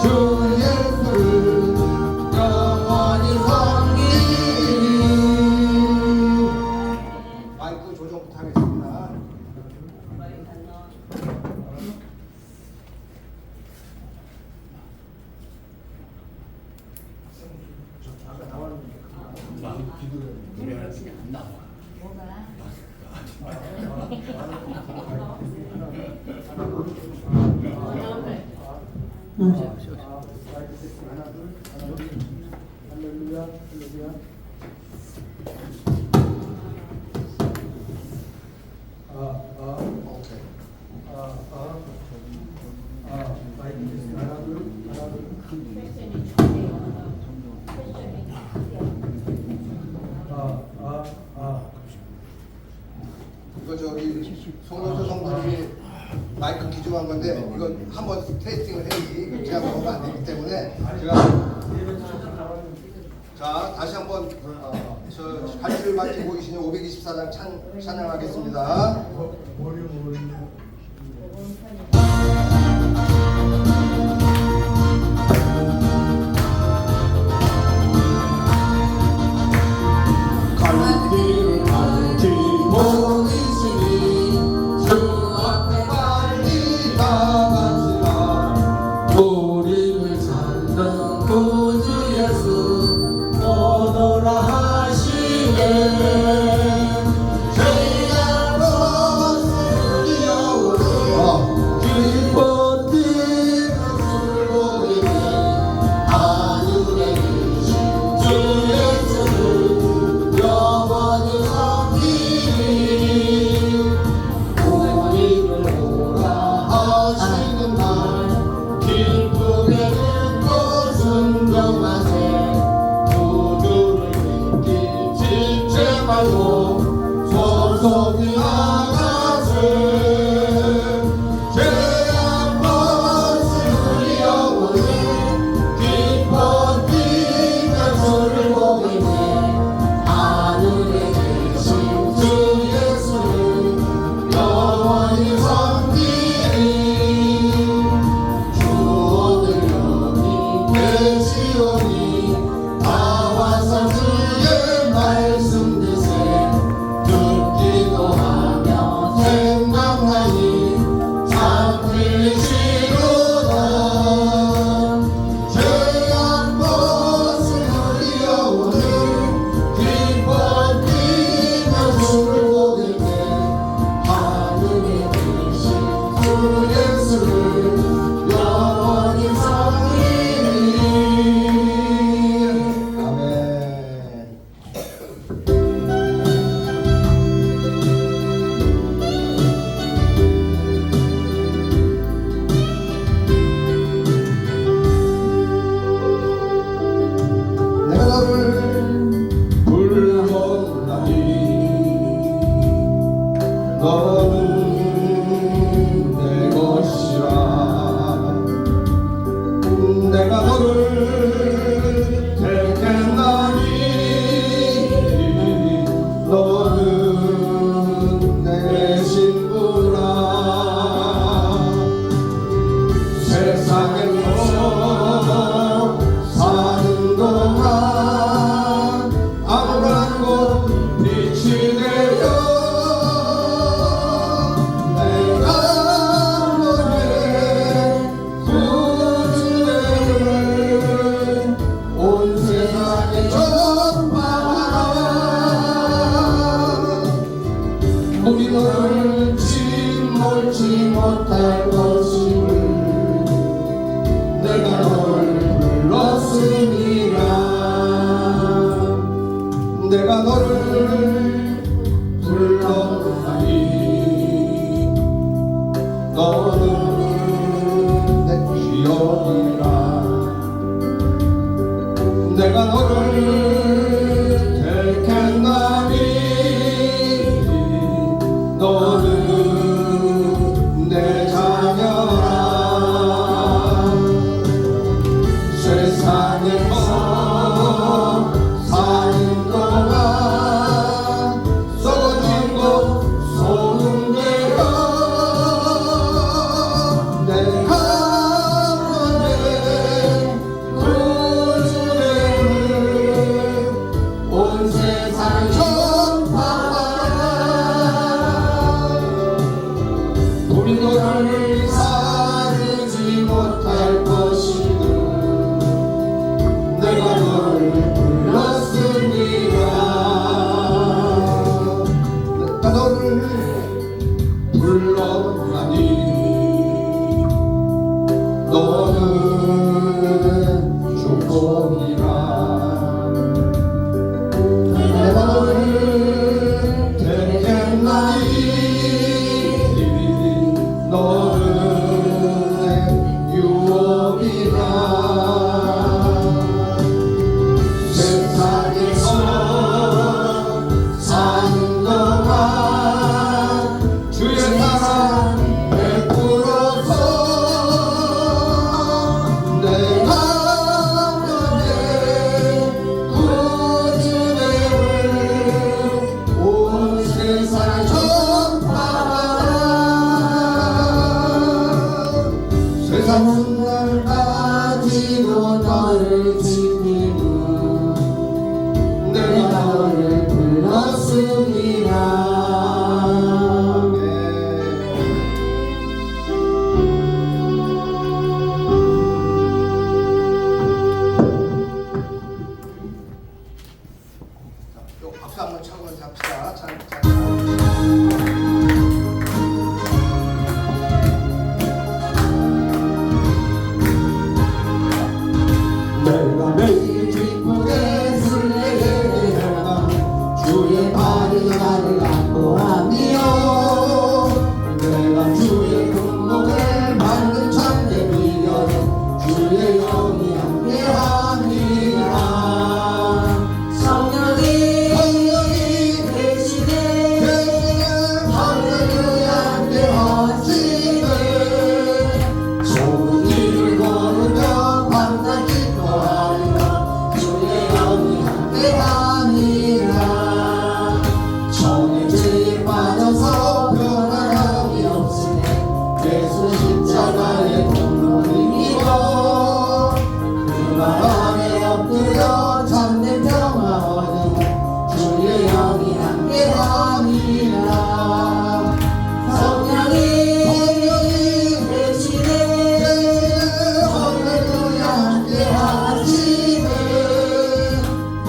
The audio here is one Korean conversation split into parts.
주 예수를 영원히 섬기리. 마이크 조정 부탁하겠습니다. 할렐루야, 할렐루야. 이거 저기 송로조 성도님이 마이크 기증한 건데 이건 한번 테스팅을 해야지 제가 먹으면 안 되기 때문에 제가 자 다시 한번 저 갈치를 맡기고 계시는 524장 찬양하겠습니다. 갈기를 가지고 있으니 주 앞에 빨리 나갑시다. 우리를 찾는 구주 예수 오너라 하시네. 죄악 벗을 여우를 기뻐 뛰는 술고기니 하늘에 계신 주 예수를 영원히 섬기리. 우리를 오라 하시는 말 기쁘게 듣고 순종하세. 구주를 믿기 지체 말고 소속히 나가세. 죄악 벗을 영혼이 기뻐 뛰는 술을 보이네. 하늘에 계신 주 예수를 영원히 섬기리. 주 오늘 여기 계시오니 나와서 주의 말씀 드세. 듣기도 하며 생각나니 참 들리시로다. 죄악 벗은 우리 영혼을 기뻐 뛰며 주를 보이네. 하늘에 계신 주 예수를 영원히 섬기리. 아멘. 내가 너를 불렀나니 너는 내 것이라. 내가 너를 택했나니 너는 내 신부라. 세상에서 사는 동안 아무런 곳 빛이 되어 내가 너의 구주를 온 세상에 전파하라. 우리 너를 침몰치 못할 것임을 내가 너를 불렀으니라. 내가 너를 불렀나니 너는 내 기억이라. 내가 너를 택했나니 너는 내 자녀라. 세상에서 사는 동안 썩어진 것 소문되어 내가 너의 속이라 내 너를 택했나니 너는 내 유업이라 세상에서 사는 동안 주의 사랑 베풀어서 내가 너의 구주를 온 세상에 전파하라 세상 날 가지고 너를 지키고 내가 너를 불렀으리라 요 박수 한번 쳐보면서 합시다. 내가 매일 기쁘게 술래에다가 주의 발이 나를 안보하며 내가 주의 금목을 만든 참된 비결은 주의 영이 함께함이라 성령이 계시네 할렐루야 함께하시네 좋은 일을 거르며 밤낮 기뻐하리라 주의 영이 함께함이라 정의 죄에 빠져서 평안함이 없으네 예수 십자가의 공로이니라 그 말 안에 엎드려 참된 평화 얻으며 주의 영이 함께함이라 성령이 계시네 할렐루야 함께하시네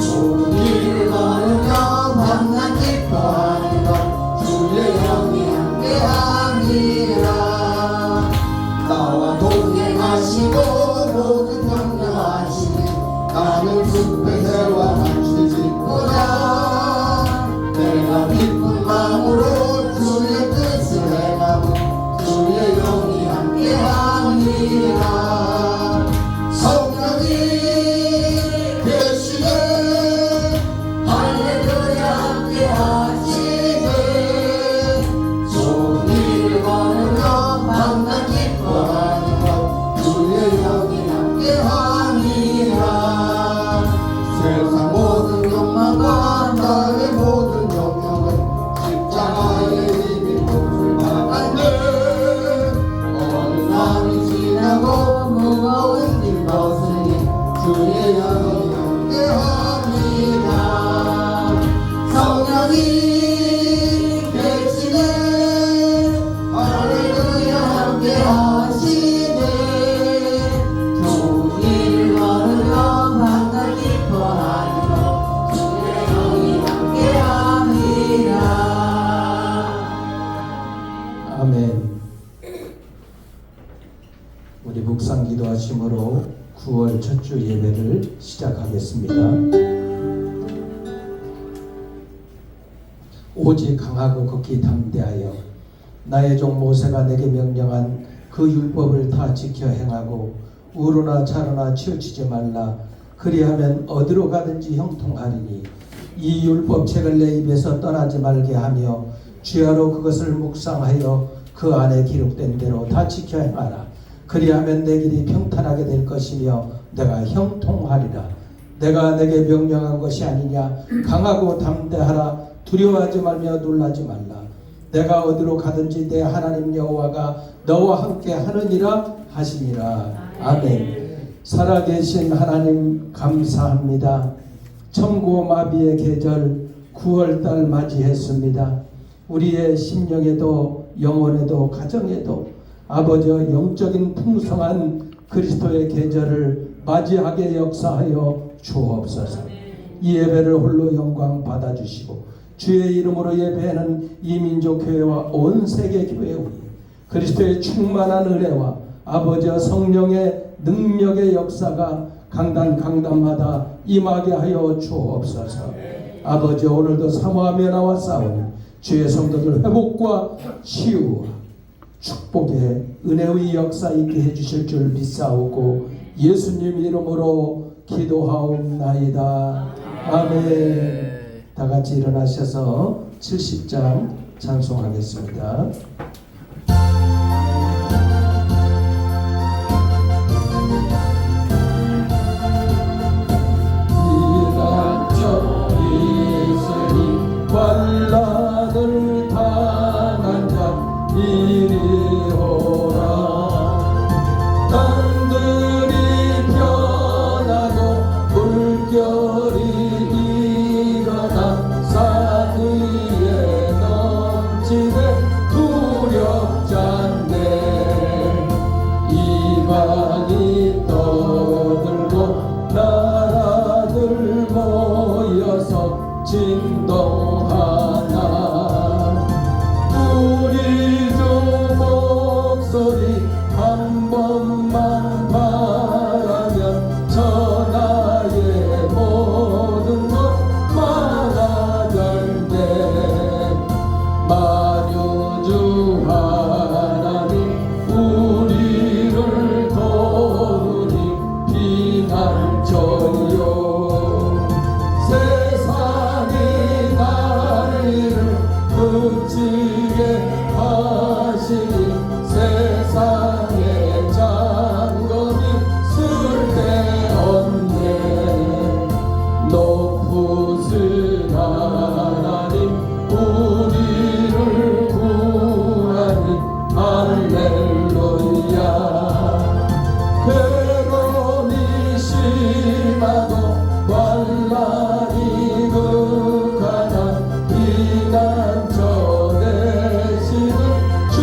좋은 일을 거르며 밤낮 기뻐하는 것 주의 영이 함께함이라 나와 동행하시고 모든 격려하시네 나는 숲의 새와 같이 짓고자 내가 기쁜 마음으로 주의 뜻을 행하고 주의 영이 함께함이라 성령이 계시네 할렐루야 함께하시네 좋은 일을 거르며 밤낮 기뻐하는 것 주의 영이 함께함이라 세상 모든 욕망과 나의 모든 영역은 십자가의 힘이 ful박한데 어느 날이 지나고 무거운 짐 벗으니 주의 영이 함께합니다 성령이 계시네 할렐루야 함께하시네 좋은 일을 거르며 밤낮 기뻐하는 것 주의 영이 함께합니다 아멘. 우리 묵상 기도하심으로 9월 첫 주 예배를 시작하겠습니다. 오직 강하고 극히 담대하여 나의 종 모세가 내게 명령한 그 율법을 다 지켜 행하고 우로나 차로나 치우치지 말라. 그리하면 어디로 가든지 형통하리니 이 율법책을 내 입에서 떠나지 말게 하며 주야로 그것을 묵상하여 그 안에 기록된 대로 다 지켜 행하라. 그리하면 내 길이 평탄하게 될 것이며 내가 형통하리라. 내가 내게 명령한 것이 아니냐. 강하고 담대하라. 두려워하지 말며 놀라지 말라. 내가 어디로 가든지 내 하나님 여호와가 너와 함께 하느니라 하시니라. 아멘. 살아계신 하나님 감사합니다. 천고마비의 계절 9월달 맞이했습니다. 우리의 심령에도 영혼에도 가정에도 아버지의 영적인 풍성한 그리스도의 계절을 맞이하게 역사하여 주옵소서. 이 예배를 홀로 영광 받아주시고 주의 이름으로 예배하는 이민족교회와 온 세계교회 우리 그리스도의 충만한 은혜와 아버지와 성령의 능력의 역사가 강단마다 임하게 하여 주옵소서. 아버지, 오늘도 사모하며 나왔사오니 주의 성도들 회복과 치유와 축복의 은혜의 역사 있게 해주실 줄 믿사오고 예수님 이름으로 기도하옵나이다. 아멘. 다 같이 일어나셔서 70장 찬송하겠습니다. 환난을 당한 자 이리 오라. 땅들이 변하고 물결이 일어나 산 위에 넘치네 두렵잖네. 이방이 떠들고 나라들 모여서 진동하나. 우리 주 목소리 한 번만 바라면 천하의 모든 것 많아졌네. 만유주 하나님 우리를 도우니 피난처요. 세상이 나를 붙이게 하시니 세상에 장검이 쓸데없네. 높으신 하나님 우리를 구하니 할렐루야. 괴로움이 심하고 환난이 극하나 피난처 되시는 주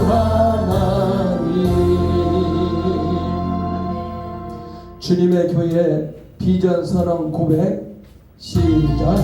하나님. 주님의 교회 비전 선언 고백 시작.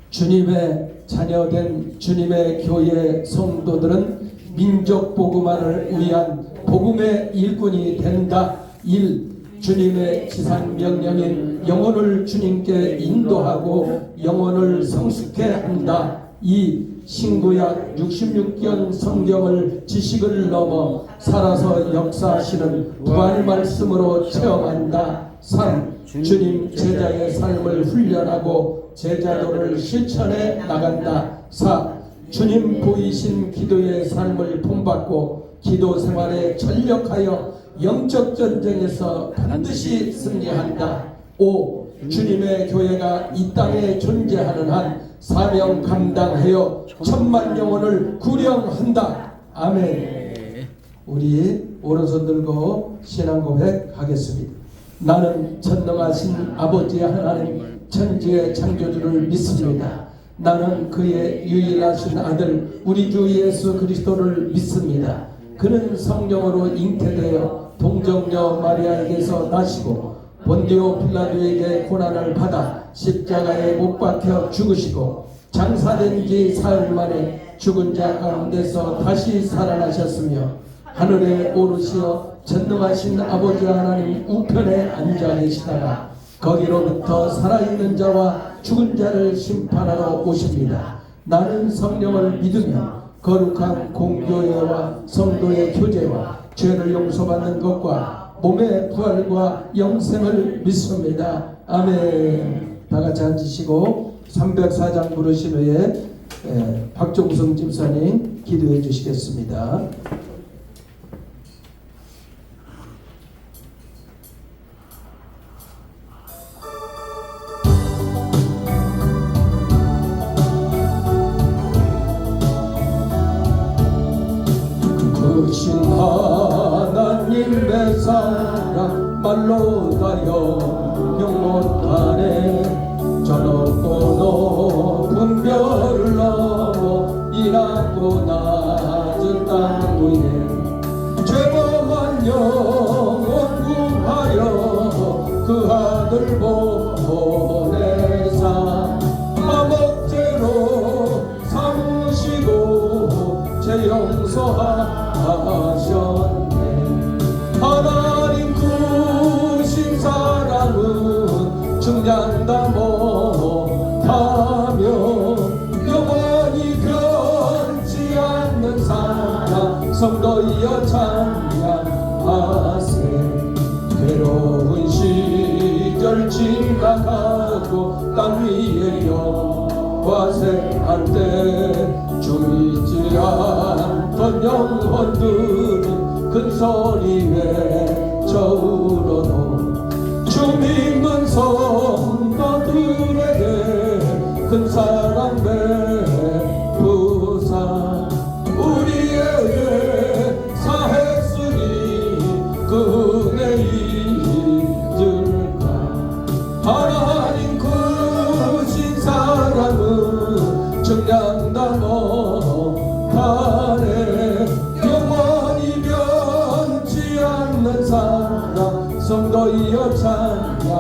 주님의 자녀된 주님의 교회 성도들은 민족 복음화를 위한 복음의 일꾼이 된다. 1. 주님의 지상 명령인 영혼을 주님께 인도하고 영혼을 성숙해 한다. 2. 신구약 66권 성경을 지식을 넘어 살아서 역사하시는 부활 말씀으로 체험한다. 3. 주님 제자의 삶을 훈련하고 제자도를 실천해 나간다. 4. 주님 보이신 기도의 삶을 본받고 기도 생활에 전력하여 영적 전쟁에서 반드시 승리한다. 5. 주님의 교회가 이 땅에 존재하는 한 사명 감당하여 천만 영혼을 구령한다. 아멘. 우리 오른손 들고 신앙 고백하겠습니다. 나는 전능하신 아버지 하나님 천지의 창조주를 믿습니다. 나는 그의 유일하신 아들 우리 주 예수 그리스도를 믿습니다. 그는 성령으로 잉태되어 동정녀 마리아에게서 나시고 본디오 필라도에게 고난을 받아 십자가에 못 박혀 죽으시고 장사된 지 사흘 만에 죽은 자 가운데서 다시 살아나셨으며 하늘에 오르시어 전능하신 아버지 하나님 우편에 앉아 계시다가 거기로부터 살아있는 자와 죽은 자를 심판하러 오십니다. 나는 성령을 믿으며 거룩한 공교회와 성도의 교제와 죄를 용서받는 것과 몸의 부활과 영생을 믿습니다. 아멘. 다 같이 앉으시고 304장 부르신 후에 박종성 집사님 기도해 주시겠습니다. 크신 하나님의 사랑 말로 다 영영 못하네. 저 높고 높은 별을 넘어 이 낮고 낮은 땅 위에 죄범한 영혼 구하여 그 아들 보내사 마목제로 삼으시고 제 용서하셨네. 하나님 그 찬양하세. 괴로운 시절 지나가고 땅 위에 여와세 할때 주 믿지 않던 영혼들은 큰 소리 외쳐 울어도 주 믿는 성도들에게 큰 사랑 베푸사 우리에게 사했으니 그 은혜 잊을까. 하나님 크신 사랑은 정량다 못하네. 영원히 변치 않는 사랑 성도이여 찬양하세.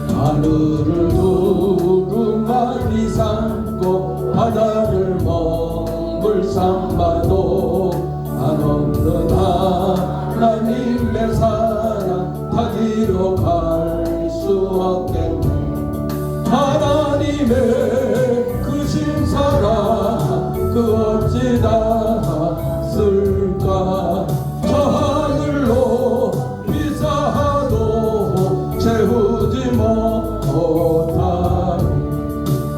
하늘을 두루마리 삼고 바다를 먹물 삼아도 한없는 하나님의 사랑 타기로 갈 수 없겠네. 하나님의 크신 사랑 그 어찌 닿았을까. 저 하늘로 비싸도 채우지 못하리.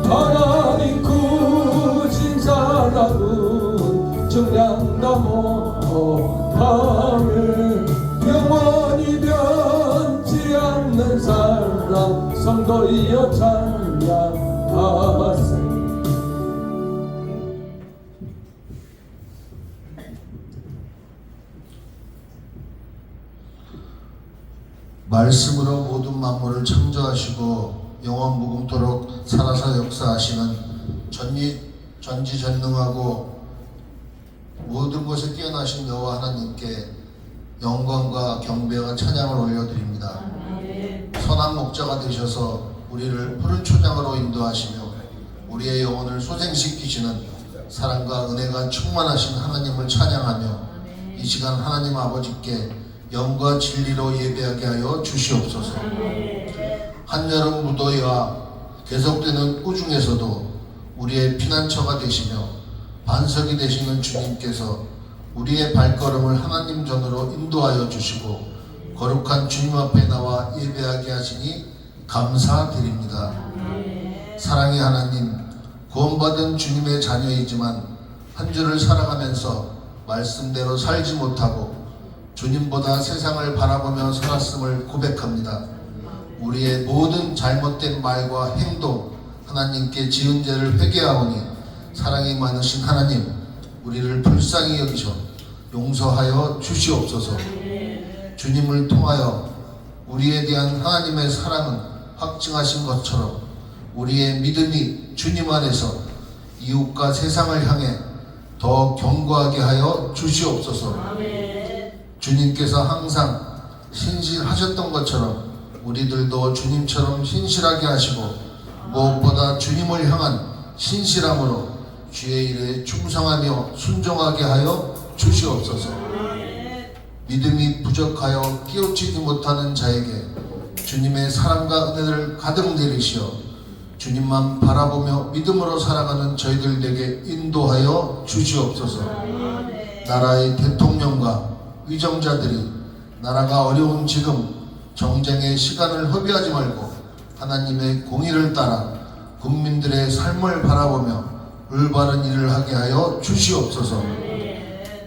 하나님 크신 사랑은 정량다 못하네. 영원히 변치 않는 사랑 성도이여 찬양하세. 말씀으로 모든 만물을 창조하시고 영원 무궁토록 살아서 역사하시는 전지전능하고 모든 것에 뛰어나신 여호와 하나님께 영광과 경배와 찬양을 올려드립니다. 선한 목자가 되셔서 우리를 푸른 초장으로 인도하시며 우리의 영혼을 소생시키시는 사랑과 은혜가 충만하신 하나님을 찬양하며 이 시간 하나님 아버지께 영과 진리로 예배하게 하여 주시옵소서. 한여름 무더위와 계속되는 우중에서도 우리의 피난처가 되시며 반석이 되시는 주님께서 우리의 발걸음을 하나님 전으로 인도하여 주시고 거룩한 주님 앞에 나와 예배하게 하시니 감사드립니다. 사랑의 하나님, 구원받은 주님의 자녀이지만 한 주를 살아가면서 말씀대로 살지 못하고 주님보다 세상을 바라보며 살았음을 고백합니다. 우리의 모든 잘못된 말과 행동, 하나님께 지은 죄를 회개하오니 사랑이 많으신 하나님, 우리를 불쌍히 여기셔 용서하여 주시옵소서. 주님을 통하여 우리에 대한 하나님의 사랑은 확증하신 것처럼 우리의 믿음이 주님 안에서 이웃과 세상을 향해 더 견고하게 하여 주시옵소서. 주님께서 항상 신실하셨던 것처럼 우리들도 주님처럼 신실하게 하시고 무엇보다 주님을 향한 신실함으로 주의 일에 충성하며 순종하게 하여 주시옵소서. 믿음이 부족하여 깨우치지 못하는 자에게 주님의 사랑과 은혜를 가득 내리시어 주님만 바라보며 믿음으로 살아가는 저희들에게 인도하여 주시옵소서. 나라의 대통령과 위정자들이 나라가 어려운 지금 정쟁의 시간을 허비하지 말고 하나님의 공의를 따라 국민들의 삶을 바라보며 올바른 일을 하게 하여 주시옵소서.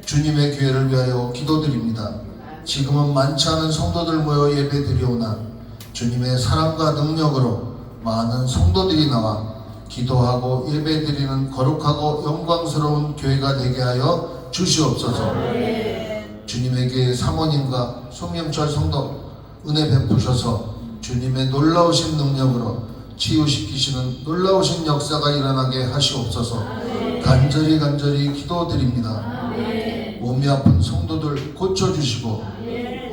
주님의 교회를 위하여 기도드립니다. 지금은 많지 않은 성도들 모여 예배드리오나 주님의 사랑과 능력으로 많은 성도들이 나와 기도하고 예배드리는 거룩하고 영광스러운 교회가 되게 하여 주시옵소서. 주님에게 사모님과 송영철 성도 은혜 베푸셔서 주님의 놀라우신 능력으로 치유시키시는 놀라우신 역사가 일어나게 하시옵소서. 간절히 기도드립니다. 몸이 아픈 성도들 고쳐주시고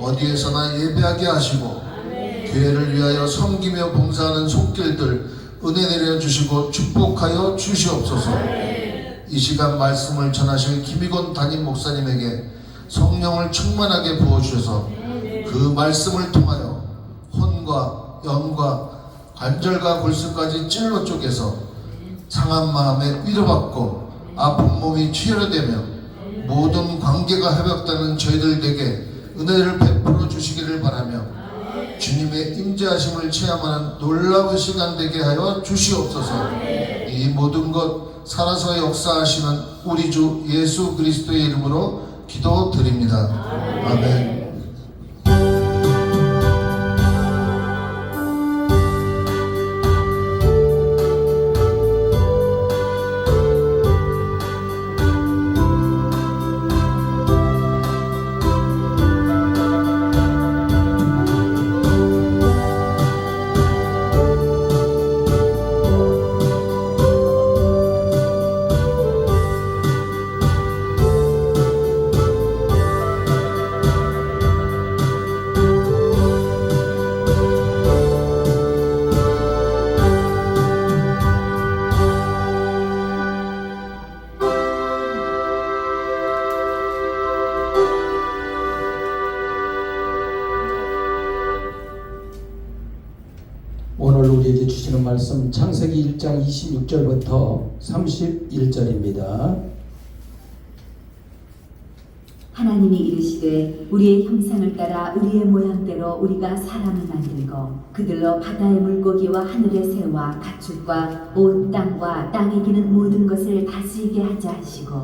어디에서나 예배하게 하시고 교회를 위하여 섬기며 봉사하는 손길들 은혜 내려주시고 축복하여 주시옵소서. 이 시간 말씀을 전하실 김희곤 담임 목사님에게 성령을 충만하게 부어주셔서 그 말씀을 통하여 혼과 영과 관절과 골수까지 찔러 쪼개서 상한 마음에 위로받고 아픈 몸이 치료되며 모든 관계가 회복되는 저희들에게 은혜를 베풀어 주시기를 바라며 주님의 임재하심을 체험하는 놀라운 시간 되게 하여 주시옵소서. 이 모든 것 살아서 역사하시는 우리 주 예수 그리스도의 이름으로 기도드립니다. 아멘. 오늘 우리에게 주시는 말씀 창세기 1장 26절부터 31절입니다. 하나님이 이르시되 우리의 형상을 따라 우리의 모양대로 우리가 사람을 만들고 그들로 바다의 물고기와 하늘의 새와 가축과 온 땅과 땅에 기는 모든 것을 다스리게 하자 하시고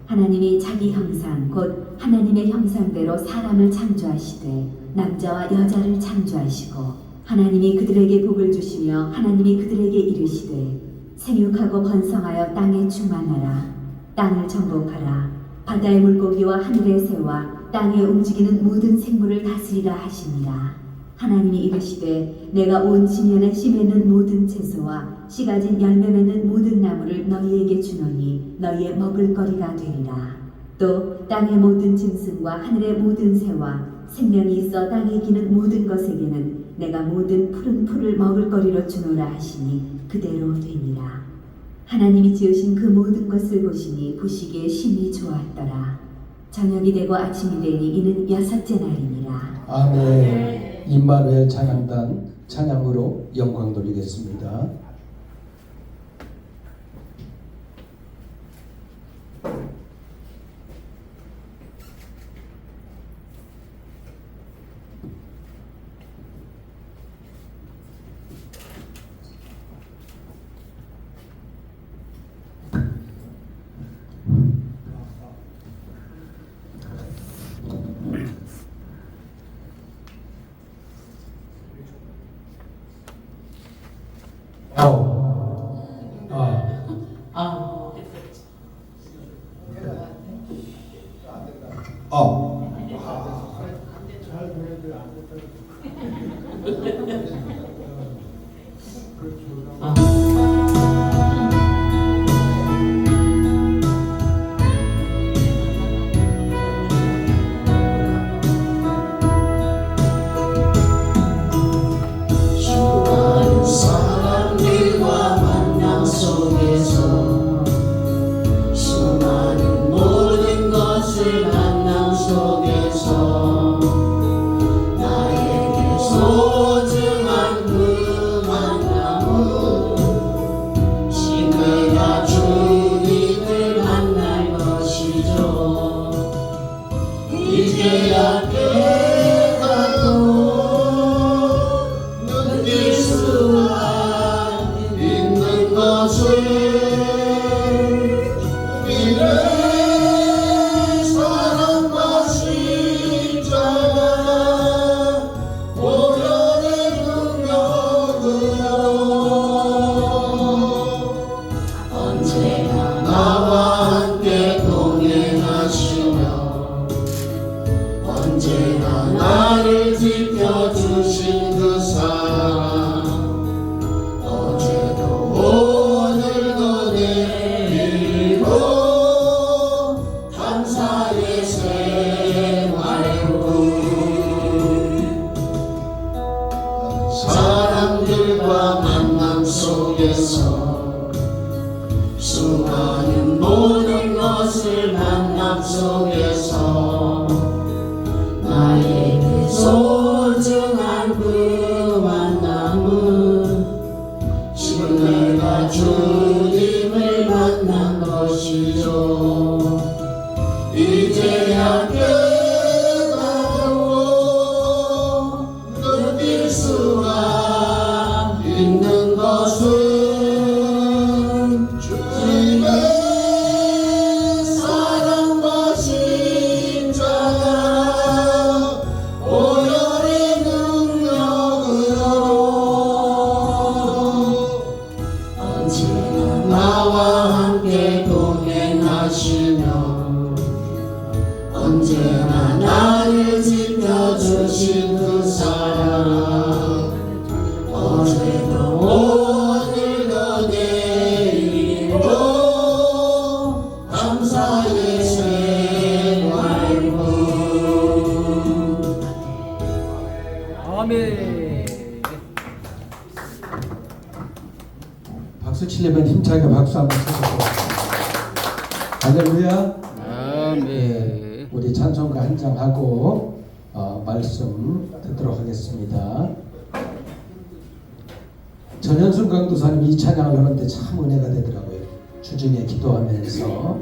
하나님이 자기 형상 곧 하나님의 형상대로 사람을 창조하시되 남자와 여자를 창조하시고 하나님이 그들에게 복을 주시며 하나님이 그들에게 이르시되 생육하고 번성하여 땅에 충만하라. 땅을 정복하라. 바다의 물고기와 하늘의 새와 땅에 움직이는 모든 생물을 다스리라 하시니라. 하나님이 이르시되 내가 온 지면에 씨 맺는 모든 채소와 씨 가진 열매 맺는 모든 나무를 너희에게 주노니 너희의 먹을 거리가 되리라. 또 땅의 모든 짐승과 하늘의 모든 새와 생명이 있어 땅에 기는 모든 것에게는 내가 모든 푸른 풀을 먹을 거리로 주노라 하시니 그대로 되니라. 하나님이 지으신 그 모든 것을 보시니 보시기에 심히 좋았더라. 저녁이 되고 아침이 되니 이는 여섯째 날이니라. 아멘. 임마누엘 찬양단 찬양으로 영광 돌리겠습니다. 언제나 나를 지켜주신 그 사랑 어제도 오늘도 내일도 감사의 생활뿐 사람들과 만남 속에서 수많은 모든 것을 만남 속에서 나의 그 소중한 그 만남은 지금 내가 주님을 만난 것이죠. 주신 그 사랑 어제도 오늘도 내일도 감사의 생활부 아멘. 박수 치려면 힘차게 박수 한번 쳐주세요. 할렐루야. 아멘. 우리 찬송가 한 장 하고 말씀 듣도록 하겠습니다. 전현순 강도사님 이 찬양을 하는데 참 은혜가 되더라고요. 주중에 기도하면서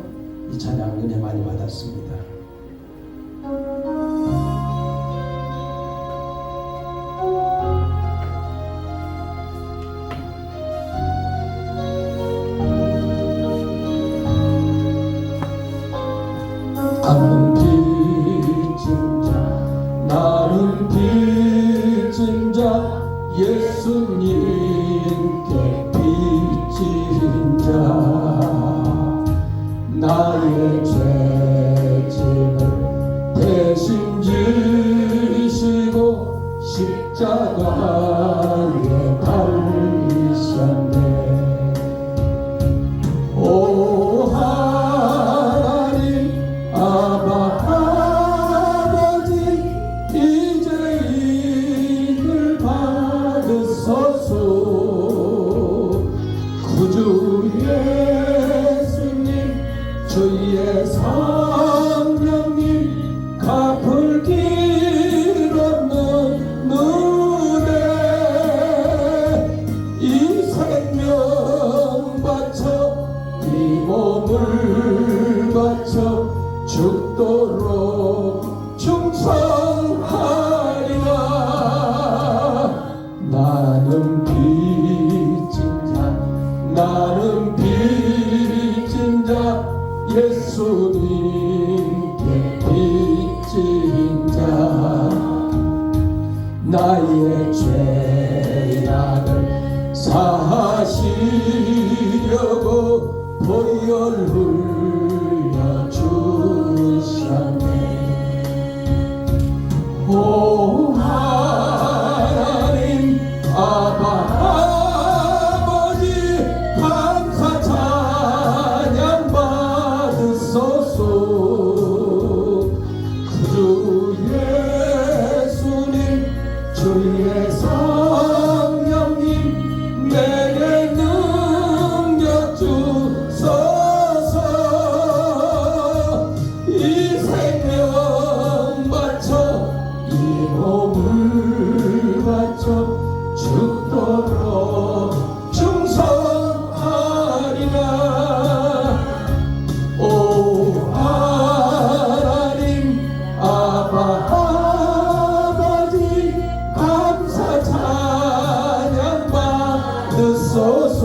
이 찬양 은혜 많이 받았습니다. 나는 빚진 자 나는 빚진 자 예수님께 빚진 자 나의 죄짐을 대신 지시고 십자가에 달리셨네. 오 하나님 아버지 이제 이를 받으소서. 구주 예수님 주의 성령님 갚을 길 없는 은혜 이 생명 바쳐 이 몸을 바쳐 죽도록 충성하리라. 나는 빚진 자 나는 빚진 자 예수님께 빚진 자 나의 죄악을 사하시려고 보혈 흘려 주셨네. 오 하나님 아버지 감사 찬양 받으소서. 구주 예수님 주의 성령님 내게 능력 주소서. 이 생명 바쳐 이 몸을 바쳐 죽도록 충성하리라. 오 하나님 아버지 감사 찬양 받으소서.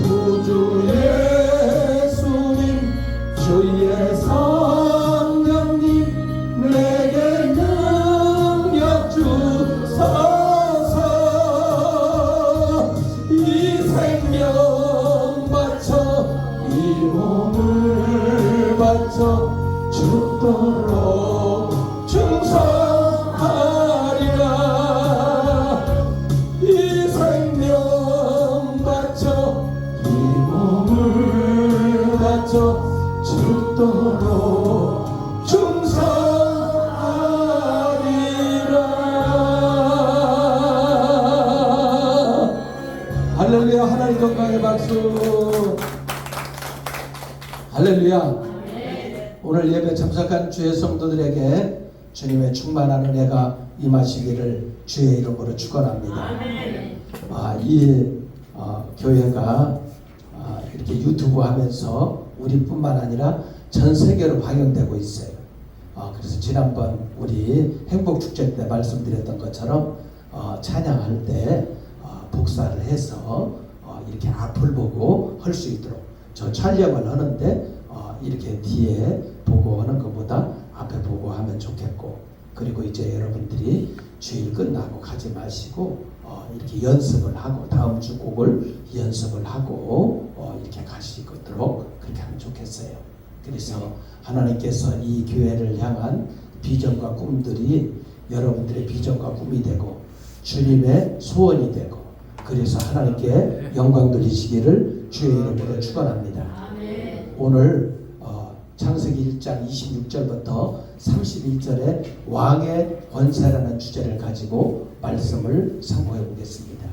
구주 예수님 주의 성령님 내게 능력 주소서. 이 생명 바쳐 이 몸을 바쳐 죽도록 충성하리라. 이 생명 바쳐 이 몸을 바쳐 죽도록 충성하리라. 할렐루야. 하나님 건강의 박수. 할렐루야. 오늘 예배 참석한 주의 성도들에게 주님의 충만한 은혜가 임하시기를 주의 이름으로 축원합니다. 이 교회가 이렇게 유튜브 하면서 우리뿐만 아니라 전 세계로 방영되고 있어요. 그래서 지난번 우리 행복축제 때 말씀드렸던 것처럼 찬양할 때 복사를 해서 이렇게 앞을 보고 할 수 있도록 저 촬영을 하는데 이렇게 뒤에 보고 하는 것보다 앞에 보고 하면 좋겠고, 그리고 이제 여러분들이 주일 끝나고 가지 마시고 이렇게 연습을 하고 다음 주 곡을 연습을 하고 이렇게 가시도록 그렇게 하면 좋겠어요. 그래서 하나님께서 이 교회를 향한 비전과 꿈들이 여러분들의 비전과 꿈이 되고 주님의 소원이 되고 그래서 하나님께 영광 돌리시기를 주의 이름으로 축원합니다. 오늘 창세기 1장 26절부터 31절에 왕의 권세라는 주제를 가지고 말씀을 상고해 보겠습니다.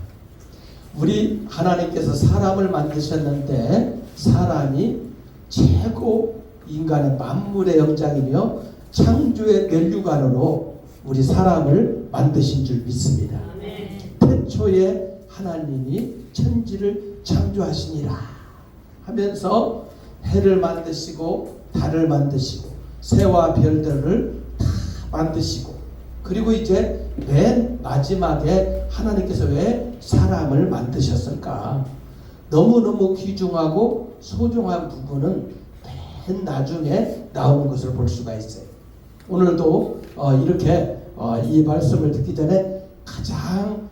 우리 하나님께서 사람을 만드셨는데 사람이 최고 인간의 만물의 영장이며 창조의 면류관으로 우리 사람을 만드신 줄 믿습니다. 태초에 하나님이 천지를 창조하시니라 하면서 해를 만드시고 달을 만드시고 새와 별들을 다 만드시고 그리고 이제 맨 마지막에 하나님께서 왜 사람을 만드셨을까? 너무너무 귀중하고 소중한 부분은 맨 나중에 나오는 것을 볼 수가 있어요. 오늘도 이렇게 이 말씀을 듣기 전에 가장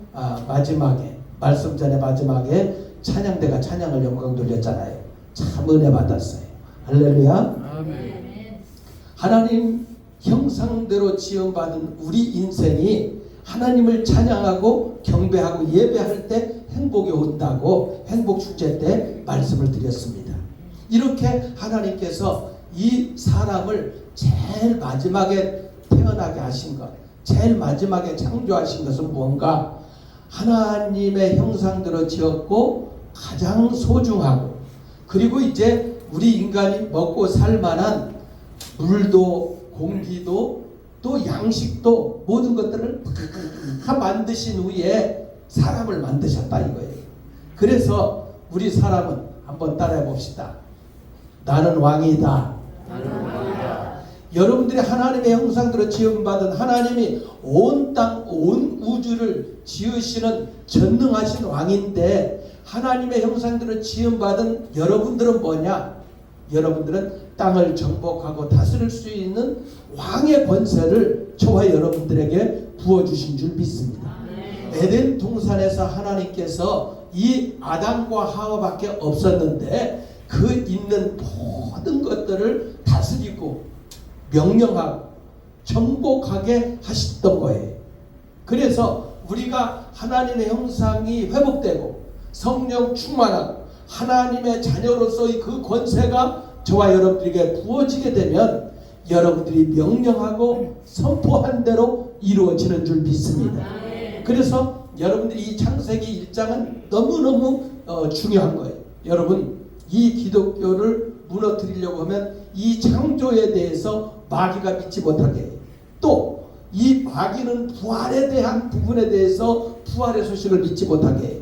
마지막에 말씀 전에 마지막에 찬양대가 찬양을 영광 돌렸잖아요. 참 은혜 받았어요. 할렐루야. 아멘. 하나님 형상대로 지음받은 우리 인생이 하나님을 찬양하고 경배하고 예배할 때 행복이 온다고 행복 축제 때 말씀을 드렸습니다. 이렇게 하나님께서 이 사람을 제일 마지막에 태어나게 하신 것, 제일 마지막에 창조하신 것은 무언가? 하나님의 형상대로 지었고 가장 소중하고 그리고 이제 우리 인간이 먹고 살 만한 물도 공기도 또 양식도 모든 것들을 다 만드신 후에 사람을 만드셨다 이거예요. 그래서 우리 사람은 한번 따라해 봅시다. 나는 왕이다. 여러분들이 하나님의 형상대로 지음받은 하나님이 온 땅, 온 우주를 지으시는 전능하신 왕인데 하나님의 형상대로 지음받은 여러분들은 뭐냐? 여러분들은 땅을 정복하고 다스릴 수 있는 왕의 권세를 저와 여러분들에게 부어주신 줄 믿습니다. 에덴 동산에서 하나님께서 이 아담과 하와밖에 없었는데 그 있는 모든 것들을 다스리고 명령하고 정복하게 하셨던 거예요. 그래서 우리가 하나님의 형상이 회복되고 성령 충만하고 하나님의 자녀로서의 그 권세가 저와 여러분들에게 부어지게 되면 여러분들이 명령하고 선포한 대로 이루어지는 줄 믿습니다. 그래서 여러분들이 이 창세기 1장은 너무너무 중요한 거예요. 여러분 이 기독교를 무너뜨리려고 하면 이 창조에 대해서 마귀가 믿지 못하게 해요. 또 이 마귀는 부활에 대한 부분에 대해서 부활의 소식을 믿지 못하게 해요.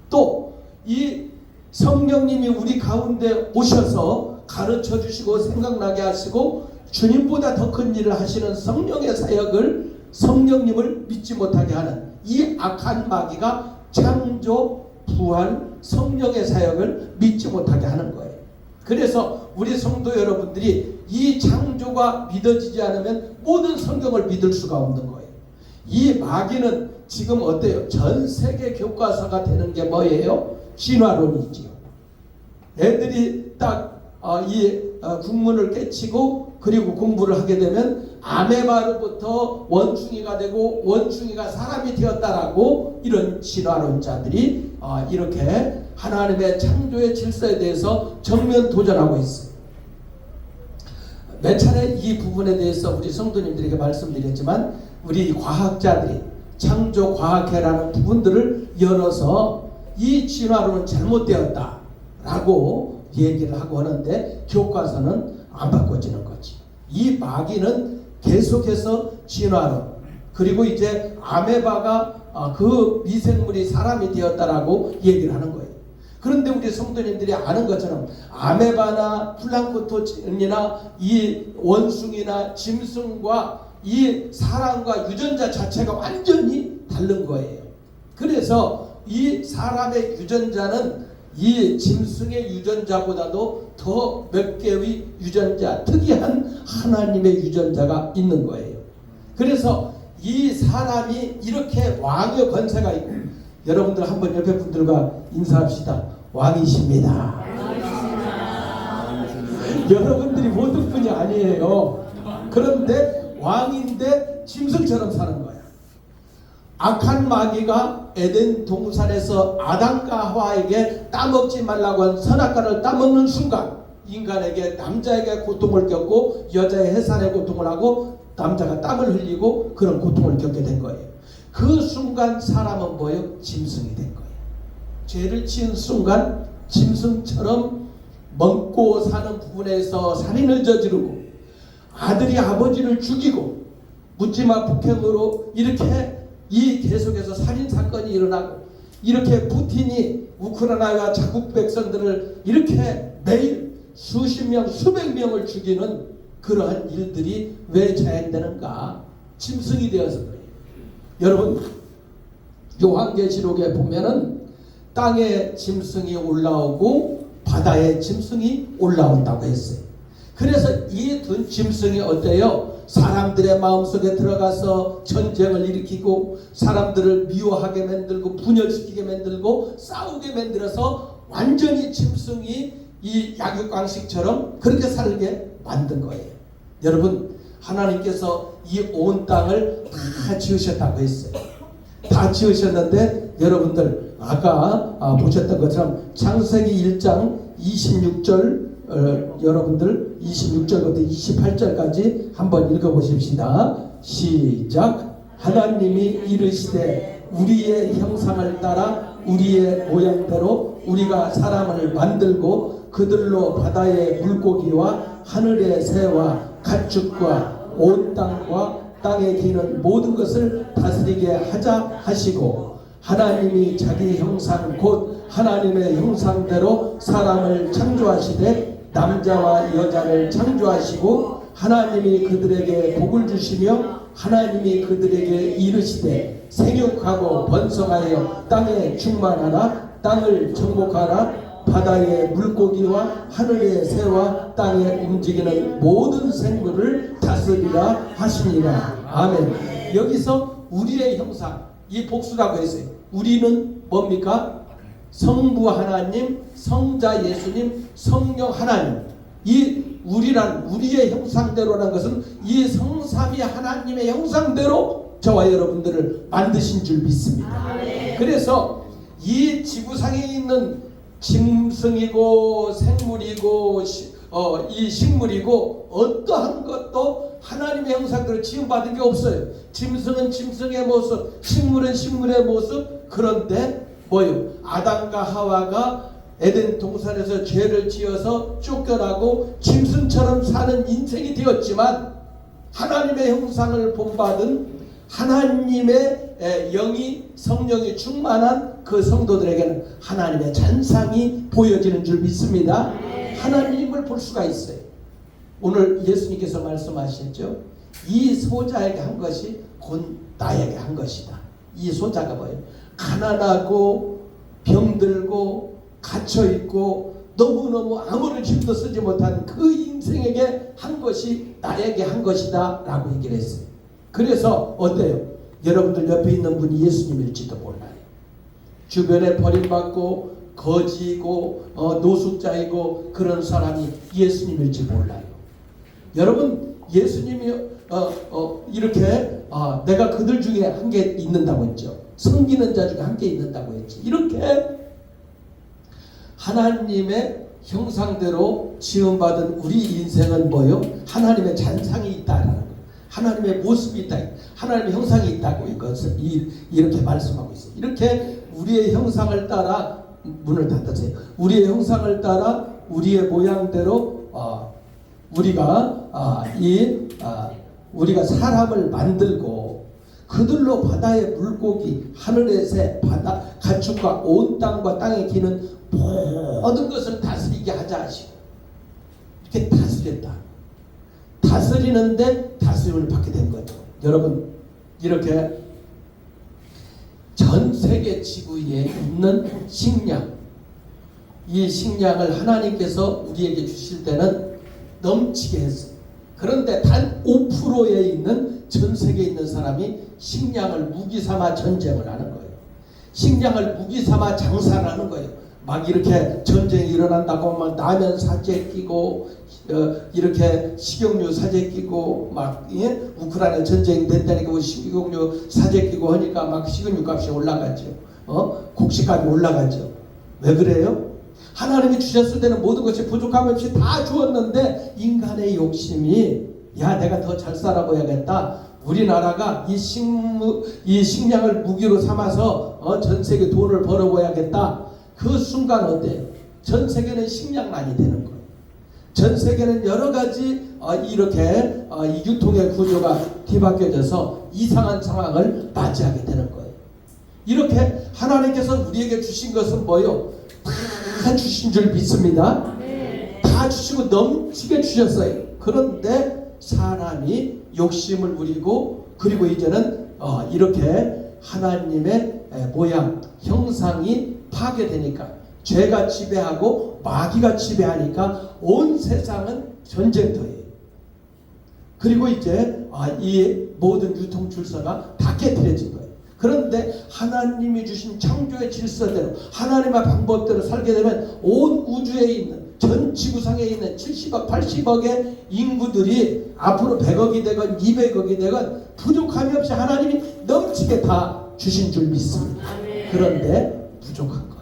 또 이 성령님이 우리 가운데 오셔서 가르쳐 주시고 생각나게 하시고 주님보다 더 큰 일을 하시는 성령의 사역을 성령님을 믿지 못하게 하는 이 악한 마귀가 창조, 부활, 성령의 사역을 믿지 못하게 하는 거예요. 그래서 우리 성도 여러분들이 이 창조가 믿어지지 않으면 모든 성경을 믿을 수가 없는 거예요. 이 마귀는 지금 어때요? 전 세계 교과서가 되는 게 뭐예요? 진화론이지요. 애들이 딱 이 국문을 깨치고 그리고 공부를 하게 되면 아메바로부터 원숭이가 되고 원숭이가 사람이 되었다라고 이런 진화론자들이 이렇게 하나님의 창조의 질서에 대해서 정면 도전하고 있어요. 몇 차례 이 부분에 대해서 우리 성도님들에게 말씀드렸지만 우리 과학자들이 창조과학회라는 부분들을 열어서 이 진화론은 잘못되었다라고 얘기를 하고 하는데 교과서는 안 바꿔지는 거지. 이 마귀는 계속해서 진화론 그리고 이제 아메바가 그 미생물이 사람이 되었다라고 얘기를 하는 거예요. 그런데 우리 성도님들이 아는 것처럼 아메바나 플랑크톤이나 이 원숭이나 짐승과 이 사람과 유전자 자체가 완전히 다른 거예요. 그래서 이 사람의 유전자는 이 짐승의 유전자보다도 더 몇 개의 유전자, 특이한 하나님의 유전자가 있는 거예요. 그래서 이 사람이 이렇게 왕의 권세가 있고 여러분들 한번 옆에 분들과 인사합시다. 왕이십니다. 여러분들이 모든 분이 아니에요. 그런데 왕인데 짐승처럼 사는 거야. 악한 마귀가 에덴 동산에서 아담과 하와에게 따먹지 말라고 한 선악과를 따먹는 순간 인간에게 남자에게 고통을 겪고 여자의 해산의 고통을 하고 남자가 땀을 흘리고 그런 고통을 겪게 된 거예요. 그 순간 사람은 뭐예요? 짐승이 된 거예요. 죄를 지은 순간 짐승처럼 먹고 사는 부분에서 살인을 저지르고 아들이 아버지를 죽이고 묻지마 폭행으로 이렇게 이 계속해서 살인 사건이 일어나고 이렇게 푸틴이 우크라이나와 자국 백성들을 이렇게 매일 수십 명 수백 명을 죽이는 그러한 일들이 왜 자행되는가? 짐승이 되어서 그래요. 여러분 요한계시록에 보면은 땅에 짐승이 올라오고 바다에 짐승이 올라온다고 했어요. 그래서 이 두 짐승이 어때요? 사람들의 마음속에 들어가서 전쟁을 일으키고 사람들을 미워하게 만들고 분열시키게 만들고 싸우게 만들어서 완전히 짐승이 이 약육강식처럼 그렇게 살게 만든 거예요. 여러분 하나님께서 이 온 땅을 다 지으셨다고 했어요. 다 지으셨는데 여러분들 아까 보셨던 것처럼 창세기 1장 26절 여러분들 26절부터 28절까지 한번 읽어보십시다. 시작. 하나님이 이르시되 우리의 형상을 따라 우리의 모양대로 우리가 사람을 만들고 그들로 바다의 물고기와 하늘의 새와 가축과 온 땅과 땅에 기는 모든 것을 다스리게 하자 하시고 하나님이 자기 형상 곧 하나님의 형상대로 사람을 창조하시되 남자와 여자를 창조하시고 하나님이 그들에게 복을 주시며 하나님이 그들에게 이르시되 생육하고 번성하여 땅에 충만하라 땅을 정복하라 바다의 물고기와 하늘의 새와 땅에 움직이는 모든 생물을 다스리라 하시니라. 아멘. 여기서 우리의 형상 이 복수라고 했어요. 우리는 뭡니까? 성부 하나님, 성자 예수님, 성령 하나님. 이 우리란 우리의 형상대로라는 것은 이 성삼위 하나님의 형상대로 저와 여러분들을 만드신 줄 믿습니다. 그래서 이 지구상에 있는 짐승이고 생물이고 이 식물이고 어떠한 것도 하나님의 형상대로 지음받은 게 없어요. 짐승은 짐승의 모습, 식물은 식물의 모습. 그런데 뭐요? 아담과 하와가 에덴 동산에서 죄를 지어서 쫓겨나고 짐승처럼 사는 인생이 되었지만 하나님의 형상을 본받은 하나님의 영이 성령이 충만한 그 성도들에게는 하나님의 잔상이 보여지는 줄 믿습니다. 하나님을 볼 수가 있어요. 오늘 예수님께서 말씀하셨죠. 이 소자에게 한 것이 곧 나에게 한 것이다. 이 소자가 뭐예요? 가난하고 병들고 갇혀있고 너무너무 아무런 힘도 쓰지 못한 그 인생에게 한 것이 나에게 한 것이다 라고 얘기를 했어요. 그래서 어때요? 여러분들 옆에 있는 분이 예수님일지도 몰라요. 주변에 버림받고 거지고 노숙자이고 그런 사람이 예수님일지 몰라요. 여러분 예수님이 이렇게 내가 그들 중에 한 개 있는다고 했죠. 섬기는 자 중에 한 개 있는다고 했지. 이렇게 하나님의 형상대로 지음받은 우리 인생은 뭐요? 하나님의 잔상이 있다라는 거예요. 하나님의 모습이 있다. 하나님의 형상이 있다고 이것을 이렇게 말씀하고 있어요. 이렇게 우리의 형상을 따라 문을 닫으세요. 우리의 형상을 따라 우리의 모양대로 우리가 사람을 만들고 그들로 바다의 물고기, 하늘의 새, 바다 가축과 온 땅과 땅에 기는 모든 것을 다스리게 하자 하시고 이렇게 다스렸다. 다스리는데 다스림을 받게 된 거죠. 여러분 이렇게 전 세계 지구에 있는 식량, 이 식량을 하나님께서 우리에게 주실 때는 넘치게 했어요. 그런데 단 5%에 있는 전 세계에 있는 사람이 식량을 무기 삼아 전쟁을 하는 거예요. 식량을 무기 삼아 장사를 하는 거예요. 막 이렇게 전쟁이 일어난다고 막 라면 사재 끼고 이렇게 식용유 사재 끼고 막 우크라이나 전쟁이 됐다니까 식용유 사재 끼고 하니까 막 식용유 값이 올라가죠. 곡식값이 올라가죠. 왜 그래요? 하나님이 주셨을 때는 모든 것이 부족함 없이 다 주었는데 인간의 욕심이 야 내가 더 잘 살아보야겠다. 우리나라가 이 식량을 무기로 삼아서 전 세계 돈을 벌어보야겠다. 그 순간 어때요? 전 세계는 식량난이 되는 거예요. 전 세계는 여러 가지 이렇게 이 유통의 구조가 뒤바뀌어져서 이상한 상황을 맞이하게 되는 거예요. 이렇게 하나님께서 우리에게 주신 것은 뭐요? 다 주신 줄 믿습니다. 다 주시고 넘치게 주셨어요. 그런데 사람이 욕심을 부리고 그리고 이제는 이렇게 하나님의 모양, 형상이 파괴되니까 죄가 지배하고 마귀가 지배하니까 온 세상은 전쟁터예요. 그리고 이제 이 모든 유통 질서가 다 깨뜨려진 거예요. 그런데 하나님이 주신 창조의 질서대로 하나님의 방법대로 살게 되면 온 우주에 있는 전 지구상에 있는 70억 80억의 인구들이 앞으로 100억이 되건 200억이 되건 부족함이 없이 하나님이 넘치게 다 주신 줄 믿습니다. 그런데 부족한 거예요.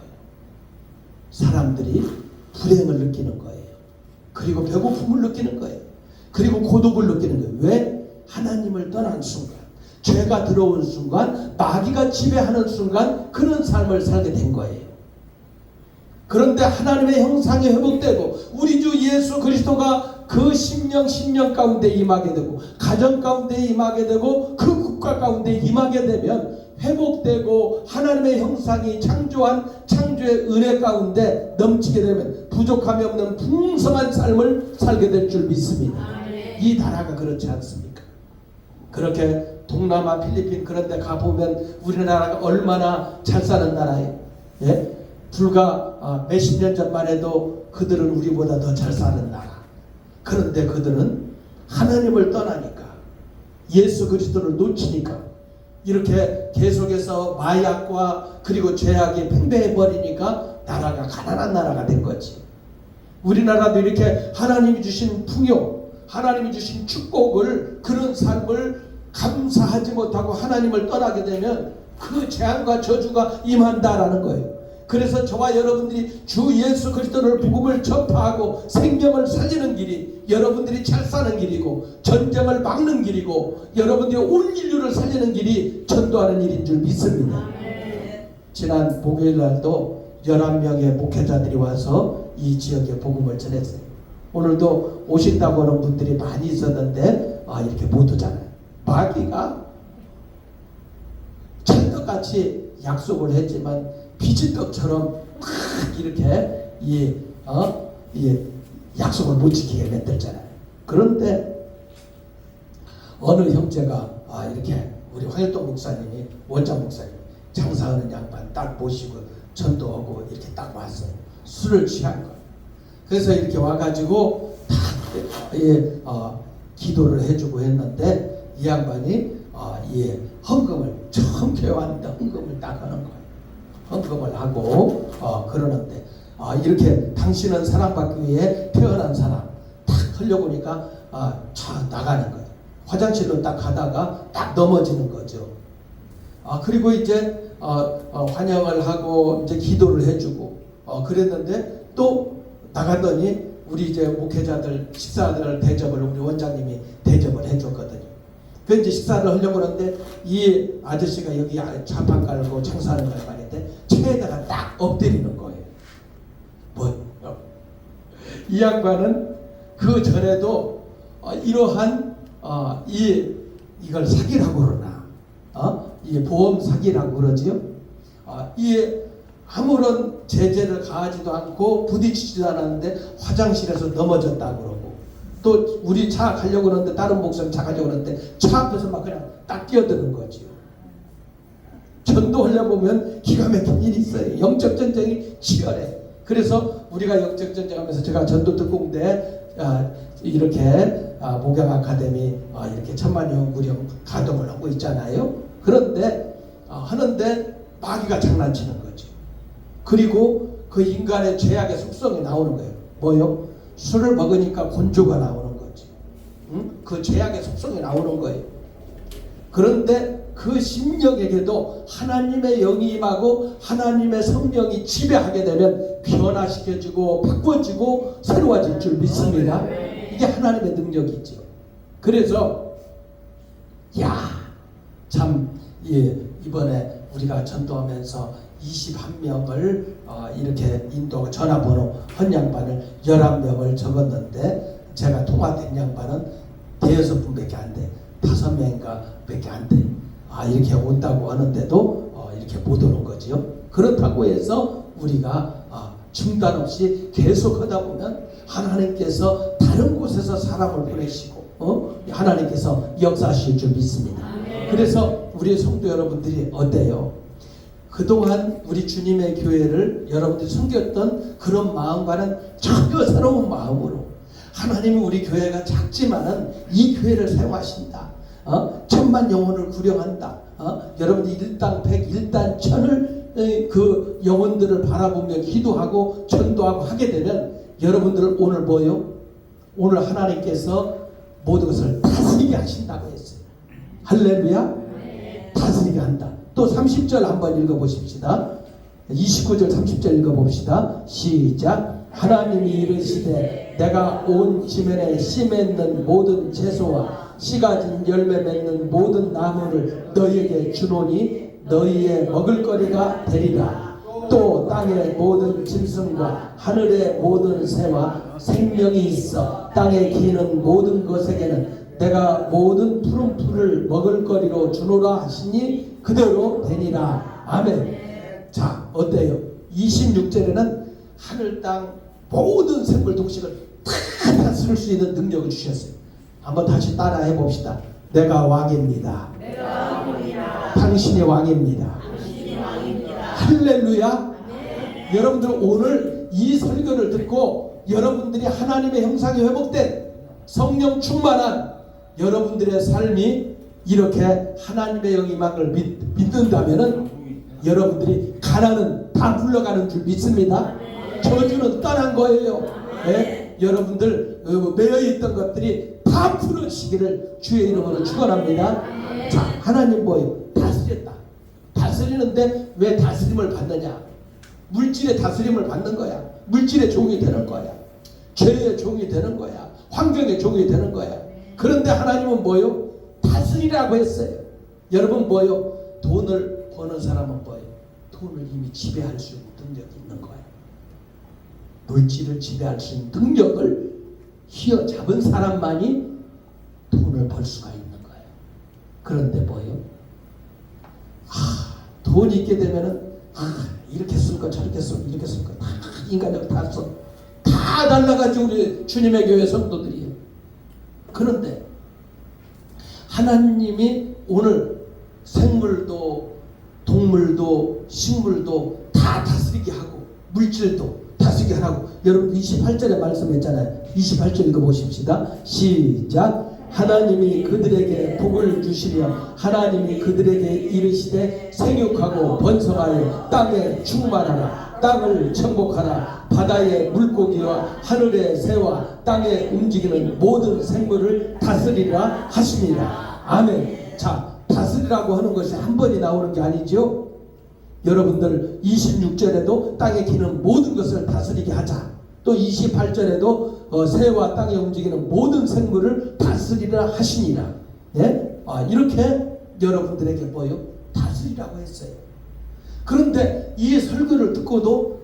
사람들이 불행을 느끼는 거예요. 그리고 배고픔을 느끼는 거예요. 그리고 고독을 느끼는 거예요. 왜? 하나님을 떠난 순간, 죄가 들어온 순간, 마귀가 지배하는 순간 그런 삶을 살게 된 거예요. 그런데 하나님의 형상이 회복되고 우리 주 예수 그리스도가 그 심령 가운데 임하게 되고 가정 가운데 임하게 되고 그 국가 가운데 임하게 되면 회복되고 하나님의 형상이 창조한 창조의 은혜 가운데 넘치게 되면 부족함이 없는 풍성한 삶을 살게 될 줄 믿습니다. 이 나라가 그렇지 않습니까? 그렇게 동남아 필리핀 그런 데 가보면 우리나라가 얼마나 잘 사는 나라예요. 예? 불과 몇십 년 전만 해도 그들은 우리보다 더 잘 사는 나라. 그런데 그들은 하나님을 떠나니까 예수 그리스도를 놓치니까 이렇게 계속해서 마약과 그리고 죄악이 팽배해 버리니까 나라가 가난한 나라가 된 거지. 우리나라도 이렇게 하나님이 주신 풍요, 하나님이 주신 축복을 그런 삶을 감사하지 못하고 하나님을 떠나게 되면 그 재앙과 저주가 임한다라는 거예요. 그래서 저와 여러분들이 주 예수 그리스도를 복음을 전파하고 생명을 살리는 길이 여러분들이 잘 사는 길이고 전쟁을 막는 길이고 여러분들이 온 인류를 살리는 길이 전도하는 일인 줄 믿습니다. 지난 목요일 날도 11명의 목회자들이 와서 이 지역에 복음을 전했어요. 오늘도 오신다고 하는 분들이 많이 있었는데 이렇게 못 오잖아요. 마귀가 찰떡같이 약속을 했지만 비진떡처럼 막 이렇게 약속을 못 지키게 만들잖아요. 그런데 어느 형제가 이렇게 우리 황일동 목사님이 원장 목사님 장사하는 양반 딱 모시고 전도하고 이렇게 딱 왔어요. 술을 취한 거예요. 그래서 이렇게 와가지고 딱 기도를 해주고 했는데 이 양반이 헌금을 처음 교회 왔는데 헌금을 딱 하는 거예요. 헌금을 하고 그러는데 이렇게 당신은 사랑받기 위해 태어난 사람 딱 하려고 하니까 차 나가는 거예요. 화장실로 딱 가다가 딱 넘어지는 거죠. 그리고 이제 환영을 하고 이제 기도를 해주고 그랬는데 또 나갔더니 우리 이제 목회자들 식사를 대접을 우리 원장님이 대접을 해줬거든요. 그 이제 식사를 하려고 하는데 이 아저씨가 여기 좌판 깔고 장사하는 양반인데 차에다가 딱 엎드리는 거예요. 이 양반은 그 전에도 이러한 이걸 사기라고 그러나 이 보험 사기라고 그러지요. 이 아무런 제재를 가하지도 않고 부딪히지도 않았는데 화장실에서 넘어졌다고 그러고 또 우리 차 가려고 하는데 다른 목사님 차 가려고 하는데 차 앞에서 막 그냥 딱 뛰어드는 거지요. 전도하려 보면 기가 막힌 일이 있어요. 영적 전쟁이 치열해. 그래서 우리가 영적 전쟁하면서 제가 전도 특공대 이렇게 목양 아카데미 이렇게 천만영 무령 가동을 하고 있잖아요. 그런데 하는데 마귀가 장난치는 거죠. 그리고 그 인간의 죄악의 속성이 나오는 거예요. 뭐요? 술을 먹으니까 곤조가 나오는 거지. 응? 그 죄악의 속성이 나오는 거예요. 그런데 그 심령에게도 하나님의 영이 임하고 하나님의 성령이 지배하게 되면 변화시켜지고 바꿔지고 새로워질 줄 믿습니다. 이게 하나님의 능력이죠. 그래서 이번에 우리가 전도하면서 21명을 이렇게 인도 전화번호 헌양반을 11명을 적었는데 제가 통화된 양반은 5분밖에 안 돼. 5명인가 밖에 안 돼. 이렇게 온다고 하는데도 이렇게 못 오는 거지요. 그렇다고 해서 우리가 중단 없이 계속 하다 보면 하나님께서 다른 곳에서 사람을 보내시고 하나님께서 역사하실 줄 믿습니다. 그래서 우리 성도 여러분들이 어때요? 그동안 우리 주님의 교회를 여러분들이 섬겼던 그런 마음과는 전혀 새로운 마음으로 하나님이 우리 교회가 작지만은 이 교회를 사용하신다. 1000만 영혼을 구령한다. 여러분들이 일당 100, 일당 1000을 그 영혼들을 바라보며 기도하고 전도하고 하게 되면 여러분들은 오늘 뭐요? 오늘 하나님께서 모든 것을 다스리게 하신다고 했어요. 할렐루야. 다스리게 한다. 또 30절 한번 읽어보십시다. 29절 30절 읽어봅시다. 시작. 하나님이 이르시되 내가 온 지면에 씨 맺는 모든 채소와 씨 가진 열매 맺는 모든 나무를 너희에게 주노니 너희의 먹을거리가 되리라. 또 땅의 모든 짐승과 하늘의 모든 새와 생명이 있어 땅에 기는 모든 것에게는 내가 모든 푸른 풀을 먹을거리로 주노라 하시니 그대로 되니라. 아멘. 자, 어때요? 26절에는 하늘 땅 모든 생물 동식을 다 다스릴 수 있는 능력을 주셨어요. 한번 다시 따라 해봅시다. 내가 왕입니다. 당신이 왕입니다. 할렐루야. 여러분들 오늘 이 설교를 듣고 여러분들이 하나님의 형상이 회복된 성령 충만한 여러분들의 삶이 이렇게 하나님의 영임을 믿는다면은 여러분들이 가난은 다 물러가는 줄 믿습니다. 저주는 떠난 거예요. 네? 여러분들 매여있던 것들이 다 풀어지기를 주의 이름으로 축원합니다. 자, 하나님 뭐예요? 다스렸다. 다스리는데 왜 다스림을 받느냐? 물질의 다스림을 받는 거야. 물질의 종이 되는 거야. 죄의 종이 되는 거야. 환경의 종이 되는 거야. 그런데 하나님은 뭐요? 다스리라고 했어요. 여러분 뭐요? 돈을 버는 사람은 뭐예요? 돈을 이미 지배할 수 있는 능력이 있는 거예요. 물질을 지배할 수 있는 능력을 휘어잡은 사람만이 돈을 벌 수가 있는 거예요. 그런데 뭐예요? 돈이 있게 되면은 이렇게 쓸까 저렇게 쓸까 이렇게 쓸까 다 인간적으로 다 써. 다 날라가지고 우리 주님의 교회 성도들이에요. 그런데 하나님이 오늘 생물도 동물도 식물도 다 다스리게 하고 물질도 다스리게 하라고 여러분 28절에 말씀했잖아요. 28절 읽어보십시다. 시작. 하나님이 그들에게 복을 주시며 하나님이 그들에게 이르시되 생육하고 번성하여 땅에 충만하라. 땅을 정복하라. 바다의 물고기와 하늘의 새와 땅에 움직이는 모든 생물을 다스리라 하십니다. 아멘. 자, 다스리라고 하는 것이 한 번이 나오는 게 아니죠. 여러분들 26절에도 땅에 기는 모든 것을 다스리게 하자. 또 28절에도 새와 땅에 움직이는 모든 생물을 다스리라 하시니라. 예? 이렇게 여러분들에게 뭐요? 다스리라고 했어요. 그런데 이 설교를 듣고도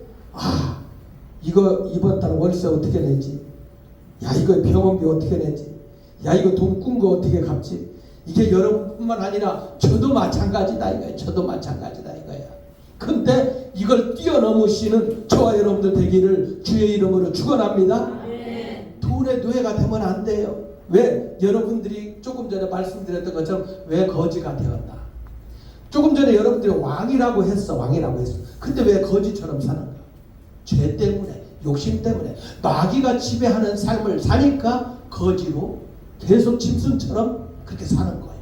이거 이번 달 월세 어떻게 내지? 야, 이거 병원비 어떻게 내지? 야, 이거 돈 꾼 거 어떻게 갚지? 이게 여러분뿐만 아니라 저도 마찬가지다 이거야. 저도 마찬가지다 이거야. 근데 이걸 뛰어넘으시는 저와 여러분들 되기를 주의 이름으로 축원합니다. 돈의 노예가 되면 안 돼요. 왜? 여러분들이 조금 전에 말씀드렸던 것처럼 왜 거지가 되었나? 조금 전에 여러분들이 왕이라고 했어. 왕이라고 했어. 근데 왜 거지처럼 사는가? 죄 때문에, 욕심 때문에 마귀가 지배하는 삶을 사니까 거지로 계속 짐승처럼 그렇게 사는 거예요.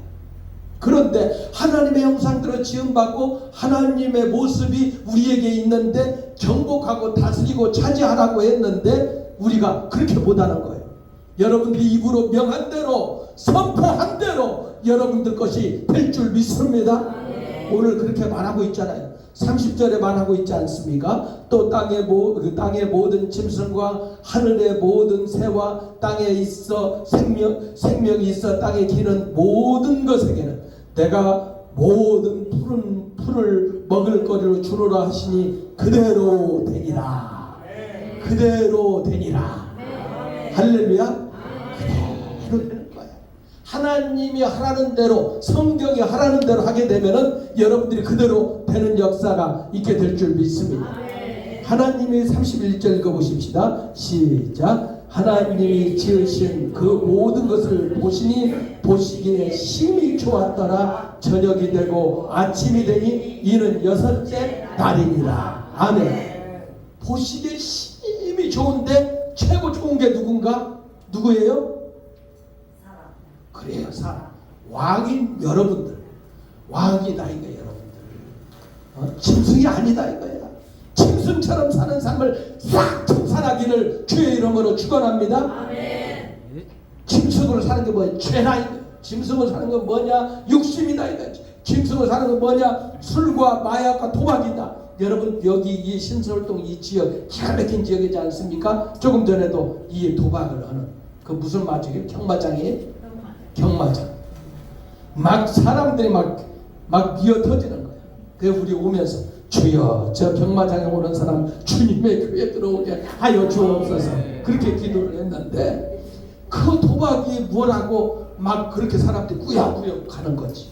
그런데 하나님의 형상대로 지음받고 하나님의 모습이 우리에게 있는데 정복하고 다스리고 차지하라고 했는데 우리가 그렇게 못하는 거예요. 여러분들이 입으로 명한 대로 선포한 대로 여러분들 것이 될 줄 믿습니다. 오늘 그렇게 말하고 있잖아요. 30절에 말하고 있지 않습니까? 또 땅의 모든 짐승과 하늘의 모든 새와 땅에 있어 생명이 있어 땅에 기는 모든 것에게는 내가 모든 푸른 풀을 먹을 거리로 주노라 하시니 그대로 되니라. 그대로 되니라. 할렐루야. 그대로 되는 거야. 하나님이 하라는 대로, 성경이 하라는 대로 하게 되면은 여러분들이 그대로 되는 역사가 있게 될 줄 믿습니다. 하나님이 31절 읽어보십시다. 시작. 하나님이 지으신 그 모든 것을 보시니 보시기에 심히 좋았더라. 저녁이 되고 아침이 되니 이는 여섯째 날이니라. 아멘. 보시기에 심히 좋은데 최고 좋은 게 누구예요? 그래요, 사람. 왕인 여러분들. 왕이다 이거 여러분들. 짐승이 아니다 이거야. 짐승처럼 사는 삶을 싹 청산하기를 주의 이름으로 축원합니다. 짐승으로 사는 게 뭐야? 죄나 이거. 짐승으로 사는 건 뭐냐? 욕심이다 이거지. 짐승으로 사는 건 뭐냐? 술과 마약과 도박이다. 여러분 여기 이 신설동 이 지역 기가 막힌 지역이지 않습니까? 조금 전에도 이 도박을 하는 그 무슨 마중이에요? 경마장이에요? 경마장. 막 사람들이 막 미어 터지는 거야. 그래서 우리 오면서 주여 저 경마장에 오는 사람 주님의 교회에 들어오게 하여 주옵소서 그렇게 기도를 했는데 그 도박이 뭐라고 막 그렇게 사람들이 꾸역꾸역 가는 거지.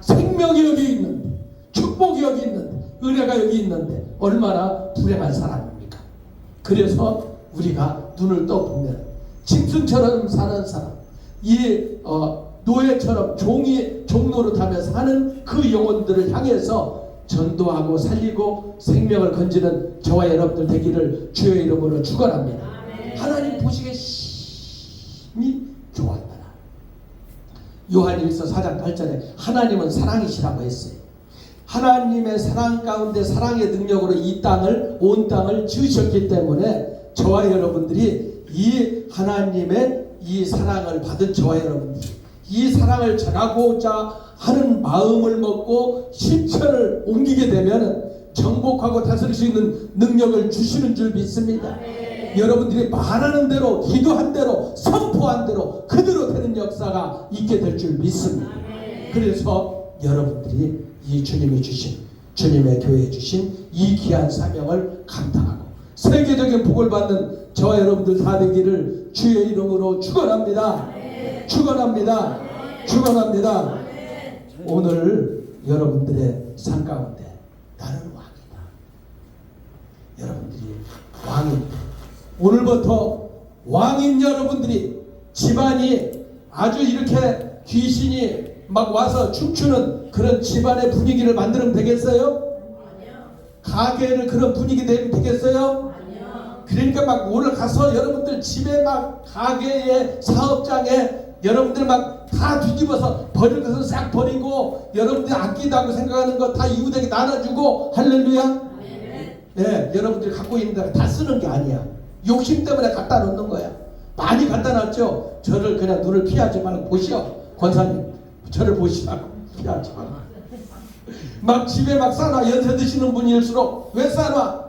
생명이 여기 있는데 축복이 여기 있는데 은혜가 여기 있는데 얼마나 불행한 사람입니까? 그래서 우리가 눈을 떠보면 짐승처럼 사는 사람, 이 노예처럼 종로를 타면서 하는 그 영혼들을 향해서 전도하고 살리고 생명을 건지는 저와 여러분들 되기를 주의 이름으로 축원합니다. 하나님 보시기에 심히 좋았더라. 요한일서 4장 8절에 하나님은 사랑이시라고 했어요. 하나님의 사랑 가운데 사랑의 능력으로 이 땅을 온 땅을 지으셨기 때문에 저와 여러분들이 이 하나님의 이 사랑을 받은 저와 여러분들이 이 사랑을 전하고자 하는 마음을 먹고 실천을 옮기게 되면 정복하고 다스릴 수 있는 능력을 주시는 줄 믿습니다. 여러분들이 말하는 대로 기도한 대로 선포한 대로 그대로 되는 역사가 있게 될 줄 믿습니다. 그래서 여러분들이 이 주님이 주신 주님의 교회에 주신 이 귀한 사명을 감당하고 세계적인 복을 받는 저와 여러분들 다 되기를 주의 이름으로 축원합니다. 축원합니다. 축원합니다. 오늘 여러분들의 삶 가운데 나는 왕이다. 여러분들이 왕입니다. 오늘부터 왕인 여러분들이 집안이 아주 이렇게 귀신이 막 와서 춤추는 그런 집안의 분위기를 만들면 되겠어요? 가게를 그런 분위기 되면 되겠어요? 그러니까 막 오늘 가서 여러분들 집에 막 가게에 사업장에 여러분들 막 다 뒤집어서 버릴 것은 싹 버리고 여러분들이 아끼다고 생각하는 거 다 이웃에게 나눠주고 할렐루야. 예, 여러분들이 갖고 있는 거 다 쓰는 게 아니야. 욕심 때문에 갖다 놓는 거야. 많이 갖다 놨죠. 저를 그냥 눈을 피하지 말고 보시오. 권사님 저를 보시지 말고 피하지 말고 막 집에 막 싸놔. 연세 드시는 분일수록 왜 싸놔?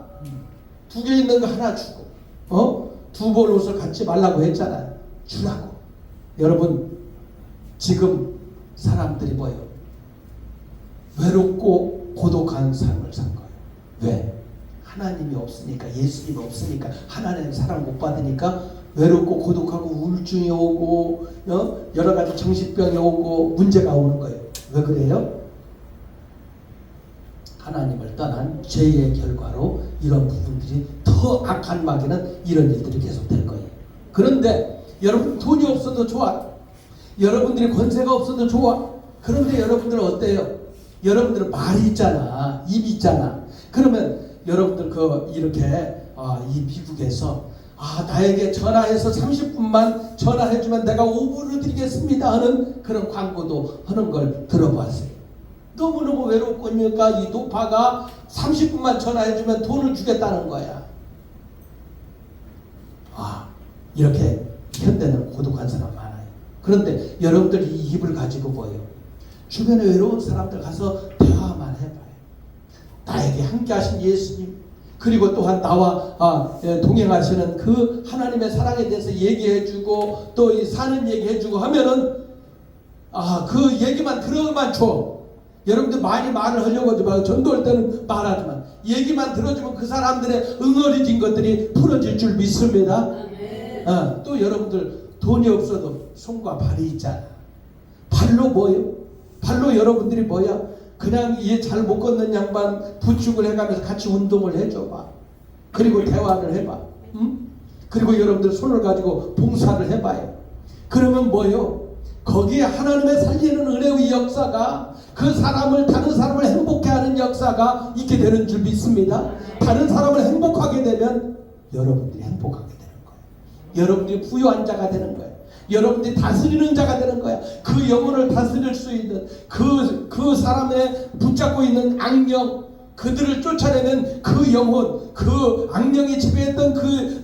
2개 있는 거 하나 주고 2벌 옷을 갖지 말라고 했잖아요. 주라고. 여러분 지금 사람들이 뭐예요? 외롭고 고독한 삶을 산 거예요. 왜? 하나님이 없으니까, 예수님이 없으니까, 하나님 사랑 못 받으니까 외롭고 고독하고 우울증이 오고 여러 가지 정신병이 오고 문제가 오는 거예요. 왜 그래요? 하나님을 떠난 죄의 결과로 이런 부분들이 더 악한 마귀는 이런 일들이 계속 될 거예요. 그런데 여러분 돈이 없어도 좋아. 여러분들이 권세가 없어도 좋아. 그런데 여러분들은 어때요? 여러분들은 말이 있잖아. 입이 있잖아. 그러면 여러분들 이렇게 이 미국에서 나에게 전화해서 30분만 전화해주면 내가 5불을 드리겠습니다 하는 그런 광고도 하는 걸 들어봤어요. 너무너무 외롭으니까 이 노파가 30분만 전화해주면 돈을 주겠다는 거야. 이렇게 현대는 고독한 사람 많아요. 그런데 여러분들이 이 입을 가지고 뭐예요? 주변에 외로운 사람들 가서 대화만 해봐요. 나에게 함께 하신 예수님, 그리고 또한 나와 동행하시는 그 하나님의 사랑에 대해서 얘기해주고 또 이 사는 얘기해주고 하면은 그 얘기만 들어만 줘. 여러분들 많이 말을 하려고 하지 말고 전도할 때는 말하지만 얘기만 들어주면 그 사람들의 응어리진 것들이 풀어질 줄 믿습니다. 또 여러분들 돈이 없어도 손과 발이 있잖아. 발로 뭐요? 발로 여러분들이 뭐야? 그냥 이 잘 못 걷는 양반 부축을 해가면서 같이 운동을 해줘봐. 그리고 대화를 해봐. 그리고 여러분들 손을 가지고 봉사를 해봐요. 그러면 뭐요? 거기에 하나님의 살리는 은혜의 역사가 그 사람을, 다른 사람을 행복해 하는 역사가 있게 되는 줄 믿습니다. 다른 사람을 행복하게 되면 여러분들이 행복하게 되는 거예요. 여러분들이 부유한 자가 되는 거예요. 여러분들이 다스리는 자가 되는 거야. 그 영혼을 다스릴 수 있는 그 사람의 붙잡고 있는 악령, 그들을 쫓아내는 그 영혼, 그 악령이 지배했던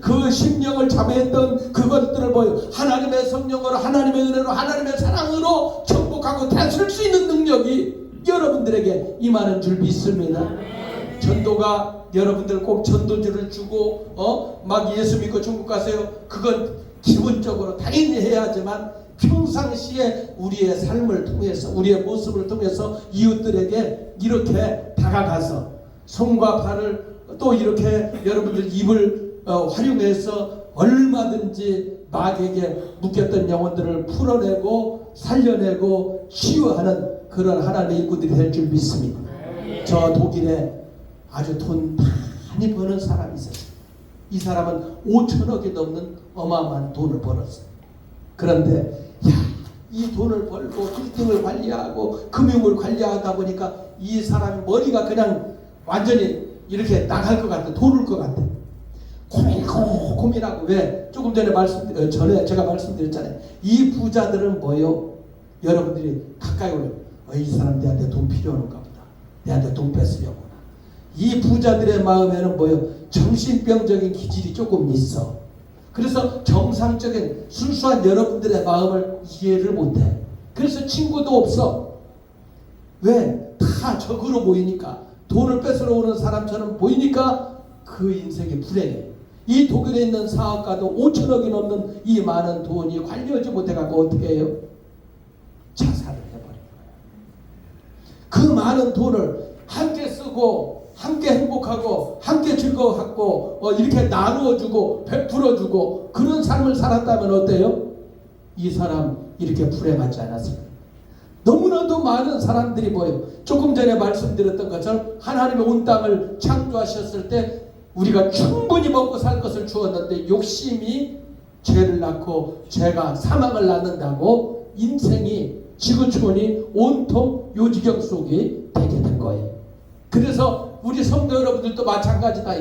그 심령을 자배했던 그것들을 보여 하나님의 성령으로, 하나님의 은혜로, 하나님의 사랑으로 정복하고 다스릴 수 있는 능력이 여러분들에게 임하는 줄 믿습니다. 전도가 여러분들 꼭 전도주를 주고 막 예수 믿고 천국 가세요. 그건 기본적으로 당연히 해야지만 평상시에 우리의 삶을 통해서, 우리의 모습을 통해서 이웃들에게 이렇게 다가가서 손과 발을 또 이렇게 여러분들 입을 활용해서 얼마든지 마귀에게 묶였던 영혼들을 풀어내고 살려내고 치유하는 그런 하나님의 일꾼들이 될 줄 믿습니다. 저 독일에 아주 돈 많이 버는 사람이 있었어요. 이 사람은 5천억이 넘는 어마어마한 돈을 벌었어요. 그런데 이 돈을 벌고 빌딩을 관리하고 금융을 관리하다 보니까 이 사람이 머리가 그냥 완전히 이렇게 나갈 것 같아. 돌을 것 같아. 고민하고. 왜? 조금 전에 제가 말씀드렸잖아요. 이 부자들은 뭐요? 여러분들이 가까이 오면 이 사람 내한테 돈 필요한가 보다. 내한테 돈 뺏으려구나. 이 부자들의 마음에는 뭐요? 정신병적인 기질이 조금 있어. 그래서 정상적인 순수한 여러분들의 마음을 이해를 못해. 그래서 친구도 없어. 왜? 다 적으로 보이니까, 돈을 뺏으러 오는 사람처럼 보이니까 그 인생이 불행해. 이 독일에 있는 사업가도 5천억이 넘는 이 많은 돈이 관리하지 못해갖고 어떻게 해요? 자살을 해버린 거야. 그 많은 돈을 함께 쓰고 함께 행복하고 함께 즐거워하고 이렇게 나누어주고 베풀어주고 그런 삶을 살았다면 어때요? 이 사람 이렇게 불행하지 않았습니다. 너무나도 많은 사람들이 뭐예요? 조금 전에 말씀드렸던 것처럼 하나님의 온 땅을 창조하셨을 때 우리가 충분히 먹고 살 것을 주었는데 욕심이 죄를 낳고 죄가 사망을 낳는다고 인생이 지구촌이 온통 요지경 속에 되게 된 거예요. 그래서 우리 성도 여러분들도 마찬가지다.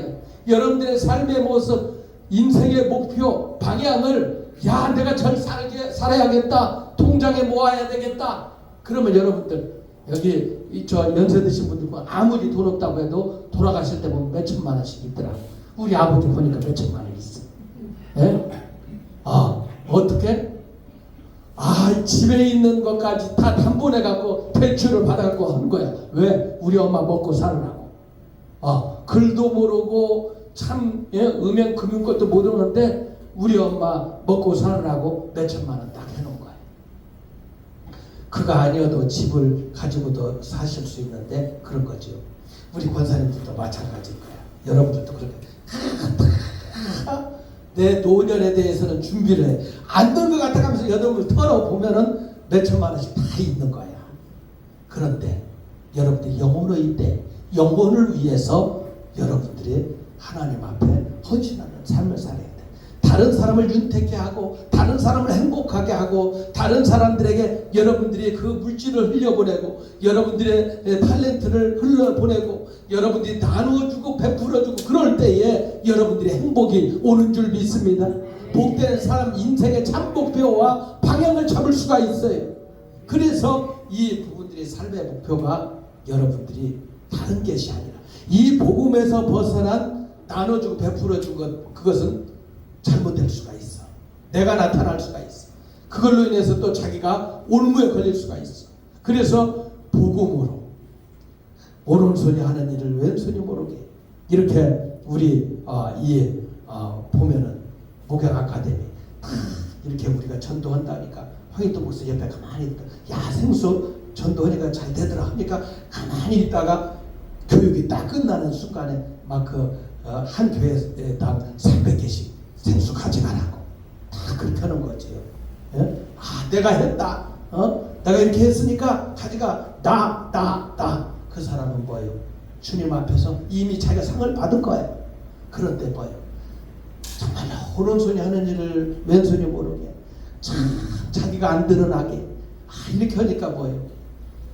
여러분들의 삶의 모습, 인생의 목표, 방향을 내가 잘 살아야겠다. 통장에 모아야 되겠다. 그러면 여러분들 여기 저 연세 드신 분들 아무리 돈 없다고 해도 돌아가실 때 보면 몇 천만 원씩 있더라고. 우리 아버지 보니까 몇 천만 원 있어. 예? 어떻게? 집에 있는 것까지 다 담보내갖고 대출을 받아갖고 한 거야. 왜? 우리 엄마 먹고 살으라고. 글도 모르고 참 음행 금융 것도 모르는데 우리 엄마 먹고 살으라고 몇 천만 원 딱 해놓은 거야. 그거 아니어도 집을 가지고도 사실 수 있는데 그런 거죠. 우리 권사님들도 마찬가지일 거야. 여러분들도 그렇게 내 노년에 대해서는 준비를 해. 안 될 것 같아가면서 여러분을 털어보면은 몇 천만 원씩 다 있는 거야. 그런데 여러분들이 영혼의 때 영혼을 위해서 여러분들이 하나님 앞에 헌신하는 삶을 살아야 돼. 다른 사람을 윤택해 하고 다른 사람을 행복하게 하고 다른 사람들에게 여러분들이 그 물질을 흘려보내고 여러분들의 탤런트를 흘려보내고 여러분들이 나누어주고 베풀어주고 그럴 때에 여러분들의 행복이 오는 줄 믿습니다. 복된 사람 인생의 참 목표와 방향을 잡을 수가 있어요. 그래서 이 부분들이 여러분들이 삶의 목표가 여러분들이 다른 것이 아니라 이 복음에서 벗어난 나눠주고 베풀어준 것, 그것은 잘못될 수가 있어. 내가 나타날 수가 있어. 그걸로 인해서 또 자기가 올무에 걸릴 수가 있어. 그래서 복음으로 오른손이 하는 일을 왼손이 모르게, 이렇게 우리 보면은 목양 아카데미 이렇게 우리가 전도한다니까 황인도 목사 옆에 가만히 있다. 야, 생수 전도하니까 잘 되더라 하니까 가만히 있다가 교육이 딱 끝나는 순간에 막 한 교회당 300개씩 생수 가져가라고 다 그렇게 하는 거지요. 예? 아, 내가 했다. 내가 이렇게 했으니까 가져가. 나. 그 사람은 뭐예요? 주님 앞에서 이미 자기가 상을 받은 거예요. 그런데 뭐예요? 정말로 오른손이 하는 일을 왼손이 모르게 참 자기가 안 드러나게 이렇게 하니까 뭐예요?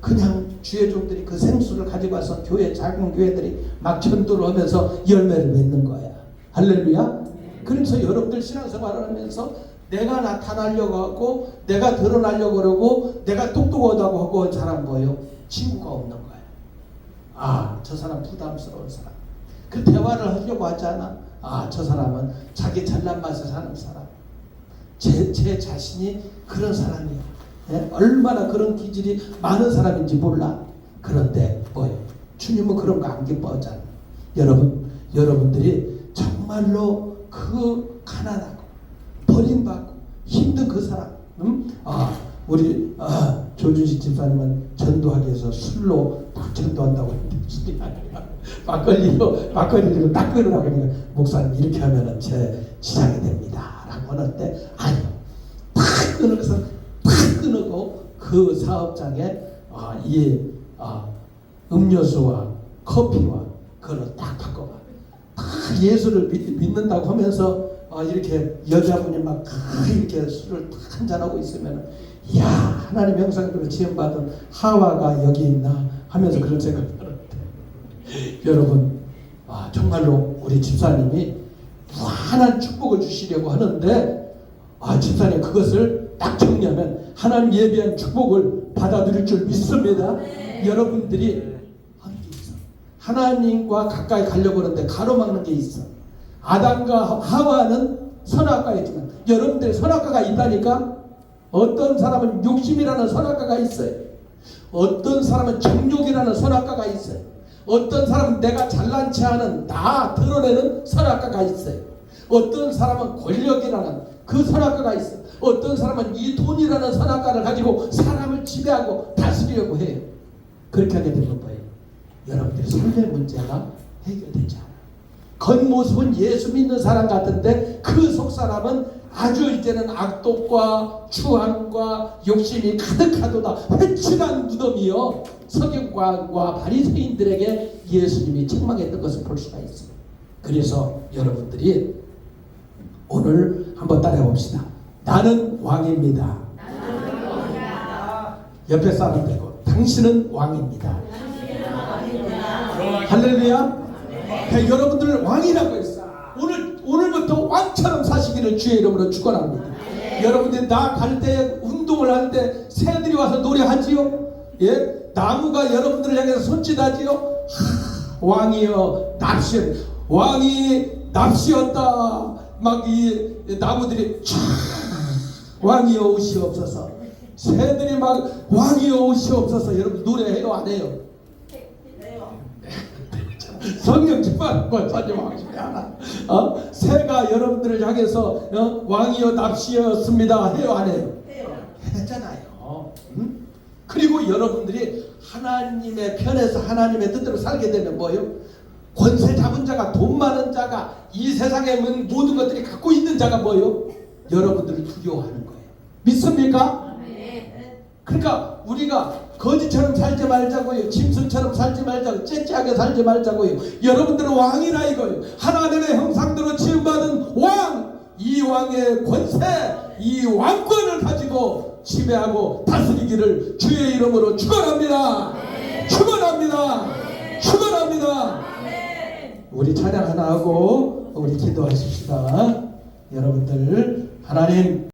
그냥 주의 종들이 그 생수를 가지고 와서 교회, 작은 교회들이 막 전도를 하면서 열매를 맺는 거야. 할렐루야. 그래서 여러분들 신앙생활을 하면서 내가 나타나려고 하고 내가 드러나려고 그러고 내가 똑똑하다고 하고 한 사람 뭐예요? 친구가 없는 거야. 아, 저 사람 부담스러운 사람. 그 대화를 하려고 하잖아. 아, 저 사람은 자기 잘난 맛에 사는 사람. 제 자신이 그런 사람이야. 예? 얼마나 그런 기질이 많은 사람인지 몰라. 그런데 뭐예요? 주님은 그런 거 안 기뻐하잖아. 여러분들이 정말로 그 가난하고 버림받고 힘든 그 사람, 우리 조준식 집사님은 전도하기 위해서 술로 딱 전도한다고 했는데 술이 아니라 막걸리로 딱 끊으라고 하니까 목사님 이렇게 하면은 제 지장이 됩니다 라고 하는데 아니요, 탁 끊고 그 사업장에 음료수와 커피와 그걸 딱 바꿔봐. 딱 예수를 믿는다고 하면서 이렇게 여자분이 막 이렇게 술을 딱 한잔하고 있으면 이야, 하나님의 형상대로 지음받은 하와가 여기 있나 하면서 그런 생각을 하는데 여러분, 정말로 우리 집사님이 무한한 축복을 주시려고 하는데 집사님 그것을 딱 정리하면 하나님 예비한 축복을 받아들일 줄 믿습니다. 여러분들이 하는 게 있어. 하나님과 가까이 가려고 하는데 가로막는 게 있어. 아담과 하와는 선악과에 있지만 여러분들이 선악과가 있다니까. 어떤 사람은 욕심이라는 선악과가 있어요. 어떤 사람은 정욕이라는 선악과가 있어요. 어떤 사람은 내가 잘난 체하는 나 드러내는 선악과가 있어요. 어떤 사람은 권력이라는 그 선악과가 있어요. 어떤 사람은 이 돈이라는 선악과를 가지고 사람을 지배하고 다스리려고 해요. 그렇게 하게 되면 뭐예요? 여러분들의 삶의 문제가 해결되지 않아요. 겉모습은 예수 믿는 사람 같은데 그 속사람은 아주 이제는 악독과 추함과 욕심이 가득하도다 회칠한 무덤이요. 서기관과 바리새인들에게 예수님이 책망했던 것을 볼 수가 있어요. 그래서 여러분들이 오늘 한번 따라해 봅시다. 나는 왕입니다. 옆에 사람 되고 당신은 왕입니다. 할렐루야. 여러분들 왕이라고 했어. 오늘부터 왕처럼 사시기를 주의 이름으로 축원합니다. 여러분들 나 갈 때 운동을 할 때 새들이 와서 노래하지요. 예, 나무가 여러분들을 향해서 손짓하지요. 왕이여 납시, 왕이 납시였다. 막 이 나무들이 왕이여 오시옵소서. 새들이 막 왕이여 오시옵소서. 여러분 노래해요 안 해요? 성령 집안 권사님하시면 하나. 새가 여러분들을 향해서 왕이여 납시였습니다 해요 안 해요? 했잖아요. 그리고 여러분들이 하나님의 편에서 하나님의 뜻대로 살게 되면 뭐예요? 권세 잡은 자가, 돈 많은 자가, 이 세상의 모든 것들이 갖고 있는 자가 뭐예요? 여러분들을 두려워하는 거예요. 믿습니까? 그러니까 우리가 거지처럼 살지 말자고요. 짐승처럼 살지 말자고, 째째하게 살지 말자고요. 여러분들은 왕이라 이거예요. 하나님의 형상대로 지음받은 왕, 이 왕의 권세, 이 왕권을 가지고 지배하고 다스리기를 주의 이름으로 축원합니다. 축원합니다. 축원합니다. 우리 찬양 하나 하고 우리 기도하십시다. 여러분들 하나님